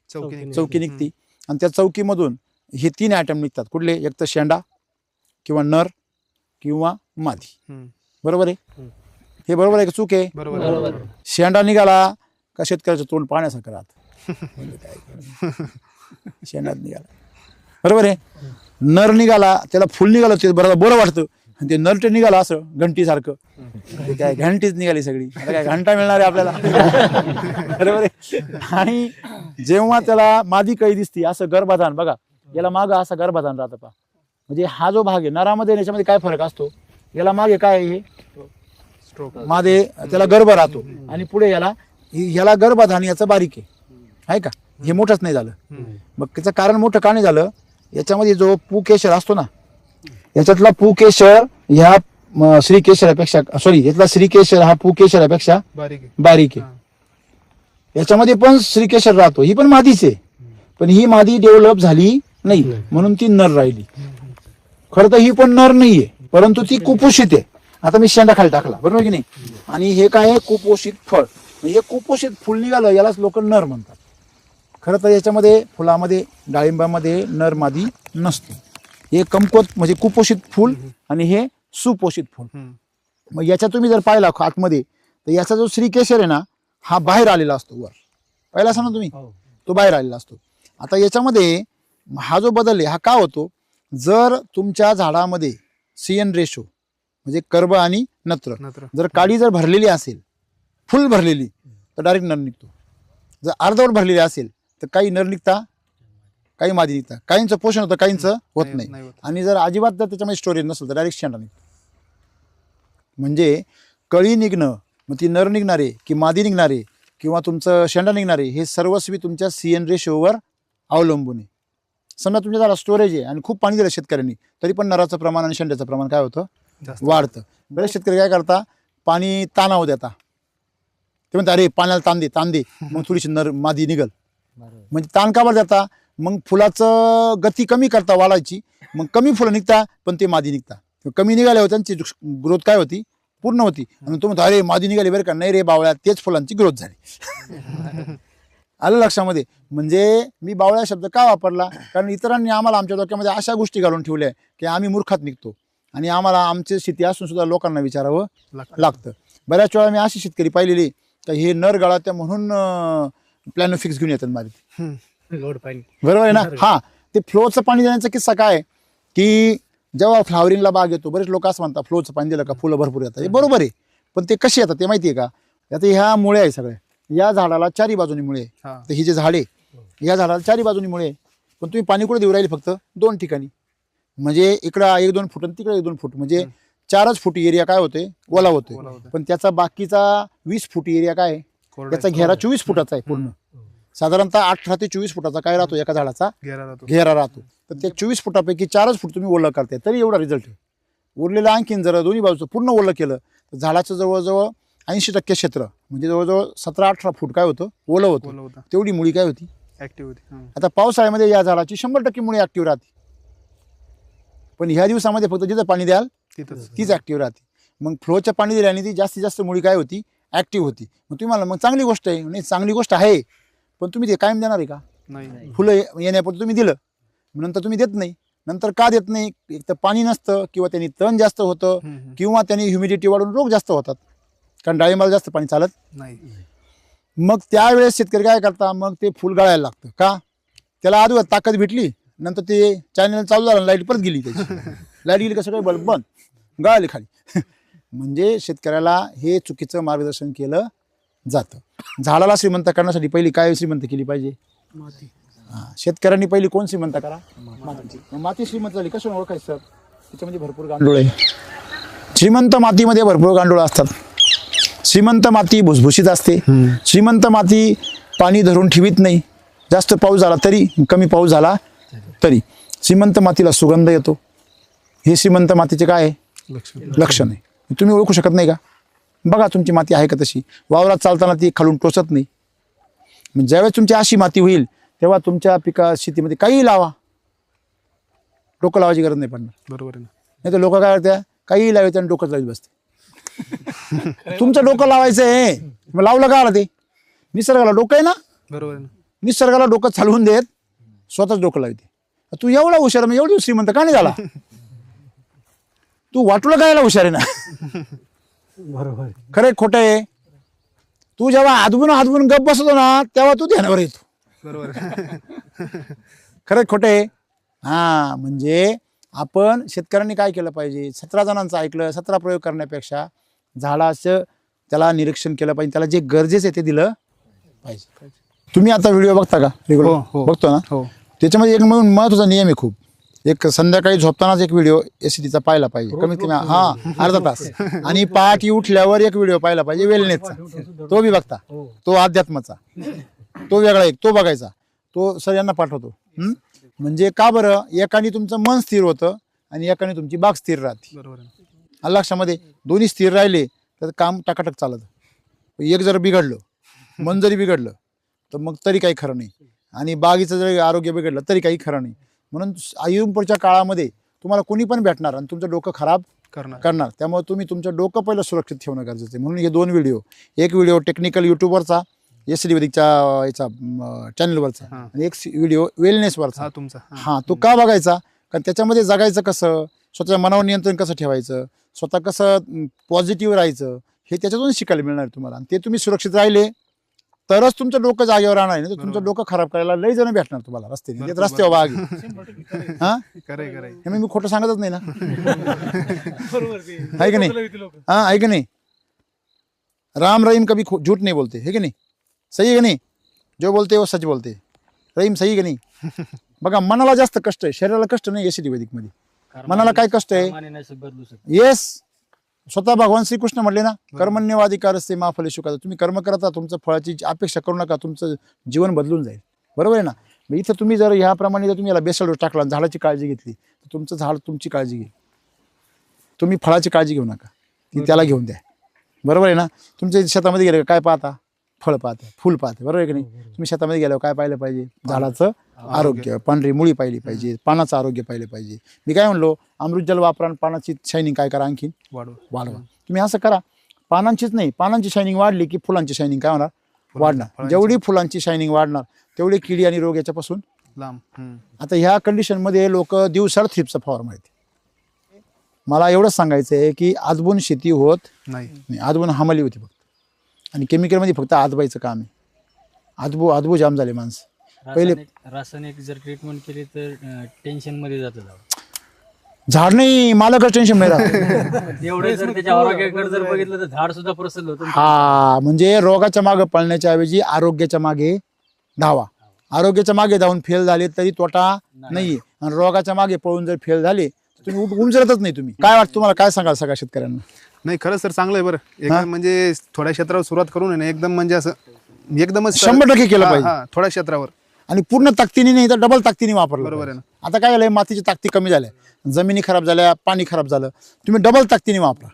चौकी निघती आणि त्या चौकीमधून हे 3 आयटम निघतात कुठले एक तर शेंडा किंवा नर किंवा मादी बरोबर आहे हे बरोबर आहे का चूक आहे बरोबर शेंडा निघाला का शेतकऱ्याचं तोंड पाण्यासारखं राहत शेंडात निघाला बरोबर आहे नर निघाला त्याला फुल निघालं ते बरं वाटतं आणि ते नरटे निघाला असं घंटीसारखं ते काय घंटीच निघाली सगळी आता काय घंटा मिळणार आहे आपल्याला बरोबर आहे आणि जेव्हा त्याला मादी काही दिसती असं गर्भाधान बघा याला मागं असं गर्भाधान राहतं पा म्हणजे हा जो भाग आहे नरामध्ये याच्यामध्ये काय फरक असतो याला मागे काय आहे हे मादे त्याला गर्भ राहतो आणि पुढे याला गर्भाधान याचं बारीक आहे का हे मोठंच नाही झालं मग त्याचं कारण मोठं का नाही झालं याच्यामध्ये जो पुकेशर असतो ना याच्यातला पुकेशर ह्या श्रीकेशरापेक्षा सॉरी यातला श्रीकेशर हा पुकेशरापेक्षा बारीक आहे याच्यामध्ये पण श्रीकेशर राहतो ही पण मादीच आहे पण ही मादी डेव्हलप झाली नाही म्हणून ती नर राहिली खरं तर ही पण नर नाहीये परंतु ती कुपोषित आहे आता मी शेंडा खाली टाकला बरोबर की नाही आणि हे काय आहे कुपोषित फळ हे कुपोषित फुल निघालं यालाच लोक नर म्हणतात खरं तर याच्यामध्ये फुलामध्ये डाळिंबामध्ये नर मादी नसते हे कमकुवत म्हणजे कुपोषित फुल आणि हे सुपोषित फुल मग याच्या तुम्ही जर पाहिला आतमध्ये तर याचा जो श्रीकेशर आहे ना हा बाहेर आलेला असतो वर पाहिला असा ना तुम्ही तो बाहेर आलेला असतो आता याच्यामध्ये हा जो बदल आहे हा का होतो जर तुमच्या झाडामध्ये CN रेशो म्हणजे कर्ब आणि नत्र. नत्र. जर काडी जर भरलेली असेल, फुल भरलेली, तर डायरेक्ट नर निघतो. जर अर्धवट भरलेली असेल तर काही नर निघता, काही मादी निघता. काहींचं पोषण होतं, काहींचं होत नाही नाही. होत. आणि जर अजिबात जर त्याच्यामध्ये स्टोरेज नसेल तर डायरेक्ट शेंडा निघतो. म्हणजे कळी निघणं, मग ती नर निघणारे की मादी निघणारे किंवा तुमचं शेंडा निघणारे, हे सर्वस्वी तुमच्या CN रेशोवर अवलंबून आहे. समजा तुमच्या झाला स्टोरेज आहे आणि खूप पाणी दिलं शेतकऱ्यांनी, तरी पण नराचं प्रमाण आणि शेंड्याचं प्रमाण काय होतं, जास्त. वाढतं. बरेच शेतकरी काय करता, पाणी ताणावं देता, ते म्हणतात अरे पाण्याला ताण दे मग थोडीशी नर मादी निघल. म्हणजे ताण का बरं देता, मग फुलाचं गती कमी करता वाढायची, मग कमी फुलं निघता पण ते मादी निघता. कमी निघाल्यावर त्यांची ग्रोथ काय होती, पूर्ण होती. आणि तो म्हणतो अरे मादी निघाली बरं का, नाही रे बावळ्या, तेच फुलांची ग्रोथ झाली. आलं लक्षामध्ये. म्हणजे मी बावळ्या शब्द का वापरला, कारण इतरांनी आम्हाला आमच्या डोक्यामध्ये अशा गोष्टी घालून ठेवल्या की आम्ही मूर्खात निघतो आणि आम्हाला आमची स्थिती असून सुद्धा लोकांना विचारावं लागतं. बऱ्याच वेळा मी अशी शेतकरी पाहिलेली तर हे नर गळात्या म्हणून प्लॅनोफिक्स घेऊन येतात मारीत. लोड पाणी बरोबर आहे ना. हा, ते फ्लोचं पाणी देण्याचा किस्सा काय की जेव्हा फ्लावरिंगला बाग येतो, बरेच लोक असं म्हणतात फ्लोचं पाणी दिलं का फुलं भरपूर येतात. हे बरोबर आहे, पण ते कसे येतात ते माहिती आहे का. आता ह्या मुळे आहे सगळ्या, या झाडाला चारी बाजूनी मुळे, तर ही जे झाडे या झाडाला चारी बाजूनी मुळे, पण तुम्ही पाणी कुठे देऊ राहिले, फक्त 2 ठिकाणी. म्हणजे इकडं 1-2 फूट आणि तिकडे 1-2 फूट, म्हणजे 4च फूट एरिया काय होते, ओला होतोय. पण त्याचा बाकीचा 20 फूट एरिया काय, त्याचा घेरा 24 फुटाचा आहे पूर्ण. साधारणतः 18 ते 24 फुटाचा काय राहतो एका झाडाचा घेरा राहतो. तर त्या 24 फुटापैकी 4च फूट तुम्ही ओलं करताय तरी एवढा रिझल्ट आहे. उरलेलं आणखीन जर दोन्ही बाजूचं पूर्ण ओलं केलं तर झाडाचं जवळजवळ 80% क्षेत्र, म्हणजे जवळजवळ 17-18 फूट काय होतं, ओलं होतं. तेवढी मुळी काय होती, ऍक्टिव्ह होती. आता पावसाळ्यामध्ये या झाडाची 100% मुळी ऍक्टिव्ह राहते, पण ह्या दिवसामध्ये फक्त जिथं पाणी द्याल तीच ऍक्टिव्ह राहते. मग फ्लोचं पाणी दिल्याने ती जास्तीत जास्त मुळी काय होती, ऍक्टिव्ह होती. मग तुम्हाला मग चांगली गोष्ट आहे, नाही चांगली गोष्ट आहे, पण तुम्ही ते कायम देणार आहे का, फुलं येण्यापुरतं तुम्ही दिलं, नंतर तुम्ही देत नाही. नंतर का देत नाही, एक तर पाणी नसतं किंवा त्यांनी तण जास्त होतं किंवा त्यांनी ह्युमिडिटी वाढून रोग जास्त होतात, कारण डाळिंबाला जास्त पाणी चालत नाही. मग त्यावेळेस शेतकरी काय करता, मग ते फुल गळायला लागतं का, त्याला अगोदर ताकद भेटली, नंतर ते चॅनल चालू झालं, लाईट परत गेली, त्याची लाईट गेली का सगळं बल्ब बंद, गळाले खाली. म्हणजे शेतकऱ्याला हे चुकीचं मार्गदर्शन केलं जातं. झाडाला श्रीमंत करण्यासाठी पहिली काय श्रीमंत केली पाहिजे, माती. शेतकऱ्यांनी पहिली कोण श्रीमंत करा, माती. माती श्रीमंत झाली कसं ओळखायचं सर, त्याच्यामध्ये भरपूर गांडूळ आहे. श्रीमंत मातीमध्ये भरपूर गांडूळ असतात. श्रीमंत माती भुसभुशीत असते. श्रीमंत माती पाणी धरून ठेवीत नाही, जास्त पाऊस झाला तरी कमी पाऊस झाला तरी. श्रीमंत मातीला सुगंध येतो. हे श्रीमंत मातीचे काय आहे, लक्षण आहे. तुम्ही ओळखू शकत नाही का, बघा तुमची माती आहे का तशी. वावरात चालताना ती खालून टोचत नाही. म्हणजे ज्यावेळेस तुमची अशी माती होईल तेव्हा तुमच्या पिका शेतीमध्ये काही लावा, डोकं लावायची गरज नाही पडणार. बरोबर आहे. नाही तर लोक काय करतात, काही लावायचं आणि डोकं लावत बसते. तुमचं डोकं लावायचं आहे, मग लावलं का आला ते, निसर्गाला डोकं आहे ना, बरोबर आहे. निसर्गाला निसर्गाला डोकं चालवून देत, स्वतःच डोकं लावते. तू एवढा हुशार, मग एवढी श्रीमंत का नाही झाला, तू वाटूला गायला हुशार आहे ना. बरोबर खरं खोटं आहे. तू जेव्हा हातबून गप बसतो ना तेव्हा तू ध्यानावर येतो. बरोबर. खरं खोटं आहे. हा, म्हणजे आपण शेतकऱ्यांनी काय केलं पाहिजे, 17 जणांचं ऐकलं, 17 प्रयोग करण्यापेक्षा झाडाचं त्याला निरीक्षण केलं पाहिजे, त्याला जे गरजेचं आहे ते दिलं पाहिजे. तुम्ही आता व्हिडिओ बघता का, हो. बघतो ना. हो. त्याच्यामध्ये एक म्हणून महत्वाचा नियम आहे खूप, एक संध्याकाळी झोपतानाच एक व्हिडिओ एसीटीचा पाहायला पाहिजे, कमीत कमी अर्धा तास. आणि पहाटे उठल्यावर एक व्हिडिओ पाहायला पाहिजे वेलनेसचा, तो बी बघता, तो अध्यात्माचा, तो वेगळा एक तो बघायचा, तो सर यांना पाठवतो. म्हणजे का बरं, एकाने तुमचं मन स्थिर होतं आणि एकाने तुमची बाग स्थिर राहते. बरोबर. लक्षामध्ये दोन्ही स्थिर राहिले तर काम टाकाटक चालत. एक जर बिघडलं, मन जरी बिघडलं तर मग तरी काही खरं नाही, आणि बागीचं जरी आरोग्य बिघडलं तरी काही खरं नाही. म्हणून आयुष्याच्या काळामध्ये तुम्हाला कोणी पण भेटणार आणि तुमचं डोकं खराब करणार. त्यामुळे तुम्ही तुमचं डोकं पहिलं सुरक्षित ठेवणं गरजेचं आहे. म्हणून हे 2 व्हिडिओ, एक व्हिडिओ टेक्निकल युट्यूबवरचा एसडी वैदिकच्या याचा चॅनलवरचा, आणि एक व्हिडिओ वेलनेसवरचा तुमचा. हा, तो का बघायचा, कारण त्याच्यामध्ये जगायचं कसं, स्वतःच्या मनावर नियंत्रण कसं ठेवायचं, स्वतः कसं पॉझिटिव्ह राहायचं, हे त्याच्यातून शिकायला मिळणार तुम्हाला. आणि ते तुम्ही सुरक्षित राहिले तरच तुमचं डोकं जागेवर राहणार नाही तर तुमचं डोकं खराब करायला लई जण भेटणार तुम्हाला रस्त्याने येत रस्त्यावर बाग हा खरंय खरंय हे मी खोटं सांगतच नाही ना आहे की नाही हा आहे की नाही राम रहीम कभी झूठ नहीं बोलते है की नहीं सही है की नाही जो बोलते वो सच बोलते रहीम सही की नाही बघा मनाला जास्त कष्ट आहे शरीराला कष्ट नाही एसिडी वैदिक मध्ये मनाला काय कष्ट आहे बदलू शकतो. येस स्वतः भगवान श्रीकृष्ण म्हटले ना कर्मण्यवाधिकारस्ते मा फले शुकात तुम्ही कर्म करता तुमचं फळाची अपेक्षा करू नका तुमचं जीवन बदलून जाईल बरोबर आहे ना मग इथं तुम्ही जर ह्याप्रमाणे जर तुम्ही याला बेसल डोस टाकला झाडाची काळजी घेतली तर तुमचं झाड तुमची काळजी घेईल तुम्ही फळाची काळजी घेऊ नका ती त्याला घेऊन द्या बरोबर आहे ना तुमच्या शेतामध्ये गेले काय पाहता फळ पाहते फुल पाहते बरोबर आहे की नाही तुम्ही शेतामध्ये गेल्यावर काय पाहिलं पाहिजे झाडाचं आरोग्य पांढरी मुळी पाहिली पाहिजे पानाचं आरोग्य पाहिलं पाहिजे मी काय म्हणलो अमृत जल वापरा आणि पानाची शायनिंग काय करा आणखीन वाढवा तुम्ही असं करा पानांचीच नाही पानांची शायनिंग वाढली की फुलांची शायनिंग काय होणार वाढणार जेवढी फुलांची शायनिंग वाढणार तेवढी किडी आणि रोग याच्यापासून लांब आता ह्या कंडिशनमध्ये लोक दिवसाड थ्रिप्सचा फवार माहिती मला एवढंच सांगायचं आहे की आजबून शेती होत नाही आजबून हमाली होती फक्त आणि केमिकलमध्ये फक्त आजबाईचं काम आहे आजबू जाम झाले माणसं पहिले रासायनिक जर ट्रीटमेंट केली तर टेन्शन मध्ये जातं झाड नाही मालकच टेन्शन नाही राहत एवढे जर त्याच्या आरोग्याकडे जर बघितलं तर झाड सुद्धा प्रसन्न होतं. हा म्हणजे रोगाच्या मागे पळण्याच्या ऐवजी आरोग्याच्या मागे धावा आरोग्याच्या मागे धावून फेल झाले तरी तोटा नाहीये आणि रोगाच्या मागे पळून जर फेल झाले तर तुम्ही उलजरतच नाही तुम्ही काय वाटतं तुम्हाला काय सांगाल सगळ्या शेतकऱ्यांना नाही खरंच सर चांगलं आहे बरं एकदम म्हणजे थोड्या क्षेत्रावर सुरुवात करून आहे ना एकदम म्हणजे असं एकदमच 100% केलं पाहिजे. थोड्या क्षेत्रावर आणि पूर्ण ताकदीने नाही तर डबल ताकदीने वापरलं बरोबर आहे पाहिजे. आता काय झालंय मातीची ताकदी कमी झाल्या जमिनी खराब झाल्या पाणी खराब झालं तुम्ही डबल ताकदीने वापरा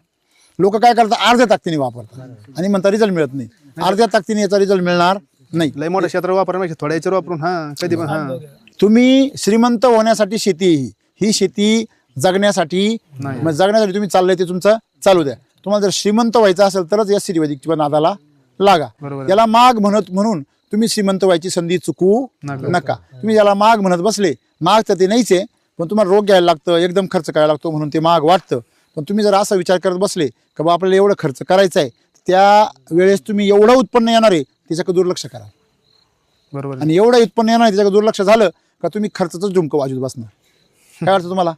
लोक काय करतात अर्ध्या ताकदीने वापरतात आणि म्हणता रिझल्ट मिळत नाही अर्ध्या ताकदीने याचा रिझल्ट मिळणार नाही लय मोठ्या क्षेत्रावर वापरण्यापेक्षा थोड्या याच्यावर वापरून कधी पण तुम्ही श्रीमंत होण्यासाठी शेती ही शेती जगण्यासाठी मग जगण्यासाठी तुम्ही चाललंय ते तुमचं चालू द्या तुम्हाला जर श्रीमंत व्हायचं असेल तरच या सिरीवैदिकच्या नादाला लागा याला माग म्हणून तुम्ही श्रीमंत व्हायची संधी चुकवू नका तुम्ही याला माग म्हणत बसले माग तर ते नाहीच आहे पण तुम्हाला रोग घ्यायला लागतं एकदम खर्च करायला लागतो म्हणून ते माग वाटतं पण तुम्ही जर असा विचार करत बसले का बा आपल्याला एवढं खर्च करायचा आहे त्या वेळेस तुम्ही एवढं उत्पन्न येणार आहे त्याच्याकडे दुर्लक्ष करा बरोबर आणि एवढं उत्पन्न येणार आहे त्याच्याकडे दुर्लक्ष झालं का तुम्ही खर्चाचं झुमकं वाजवत बसणार काय वाटतं तुम्हाला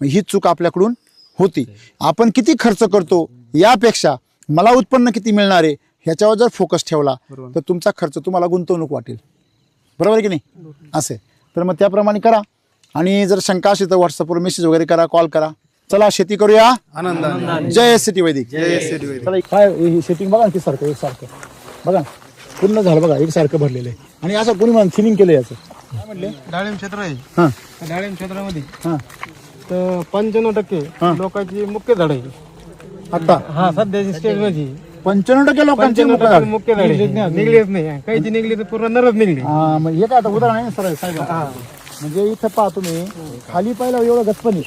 मग ही चूक आपल्याकडून होती आपण किती खर्च करतो यापेक्षा मला उत्पन्न किती मिळणार आहे ह्याच्यावर जर फोकस ठेवला तर तुमचा खर्च तुम्हाला गुंतवणूक वाटेल बरोबर आहे की नाही असे तर मग त्याप्रमाणे करा आणि जर शंका असेल तर व्हॉट्सअपवर मेसेज वगैरे करा कॉल करा चला शेती करूया आनंद जय सिटी वैदिक चला काय सेटिंग बघा की सारखं एकसारखं बघा पूर्ण झालं बघा एकसारखं भरलेलं आहे आणि असं कोणी म्हणून थिनिंग केलं याचं काय म्हटले डाळिंब क्षेत्र आहे हां डाळिंब क्षेत्रामध्ये हां तर 95% लोकांची मुख्य झाड आहे आता हा सध्याची स्टेज मध्ये 95% लोकांचे मुख आहे. मुख्य झाड निघलीच नाही काहीची निघली तर पूर्ण नरच निघली हा मग हे काय आता उदाहरण आहे ना सर साहेब म्हणजे इथं पहा तुम्ही खाली पाहिलं एवढं गचपणी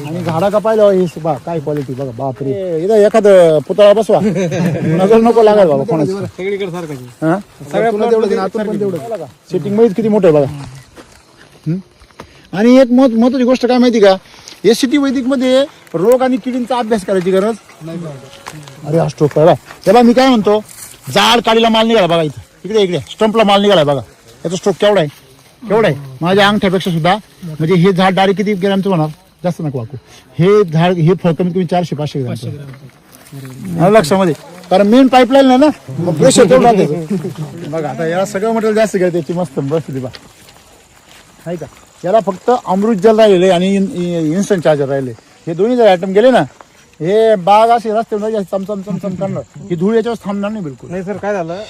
आणि झाडा का पाहिलं हे बा काय क्वालिटी बघा बापरे इथं एखादं पुतळा बसवा नजर नको लागायला बाबा कोणाची सगळीकडे सारखं हा सगळ्या तेवढं आतून पण तेवढं सेटिंग मध्ये किती मोठं आहे बघा आणि एक महत्वाची गोष्ट काय माहिती का एससीटी वैदिक मध्ये रोग आणि किडींचा अभ्यास करायची गरज नाही अरे हा स्ट्रोक कळला त्याला मी काय म्हणतो जाड काळीला माल निघाला बघा इथं इकडे स्टंपला माल निघाला बघा याचा स्ट्रोक केवढा आहे माझ्या अंगठ्यापेक्षा सुद्धा म्हणजे हे झाड डायरेक्ट किती ग्रॅमचं होणार जास्त नको वाकू हे झाड हे फळ कमीत कमी 400-500 ग्रॅमचं लक्षामध्ये कारण मेन पाईपलाईन नाही ना मग प्रेशर तेवढं बघा आता याला सगळं मटेरियल जास्त घ्या त्याची मस्त बस बा आहे का याला फक्त अमृत जल राहिले आणि इन्स्टंट चार्जर राहिले हे दोन्ही जर आयटम गेले ना हे बाग असे रस्ते चमचम करणार ही धूळ याच्यावर थांबणार नाही बिलकुल नाही सर काय झालं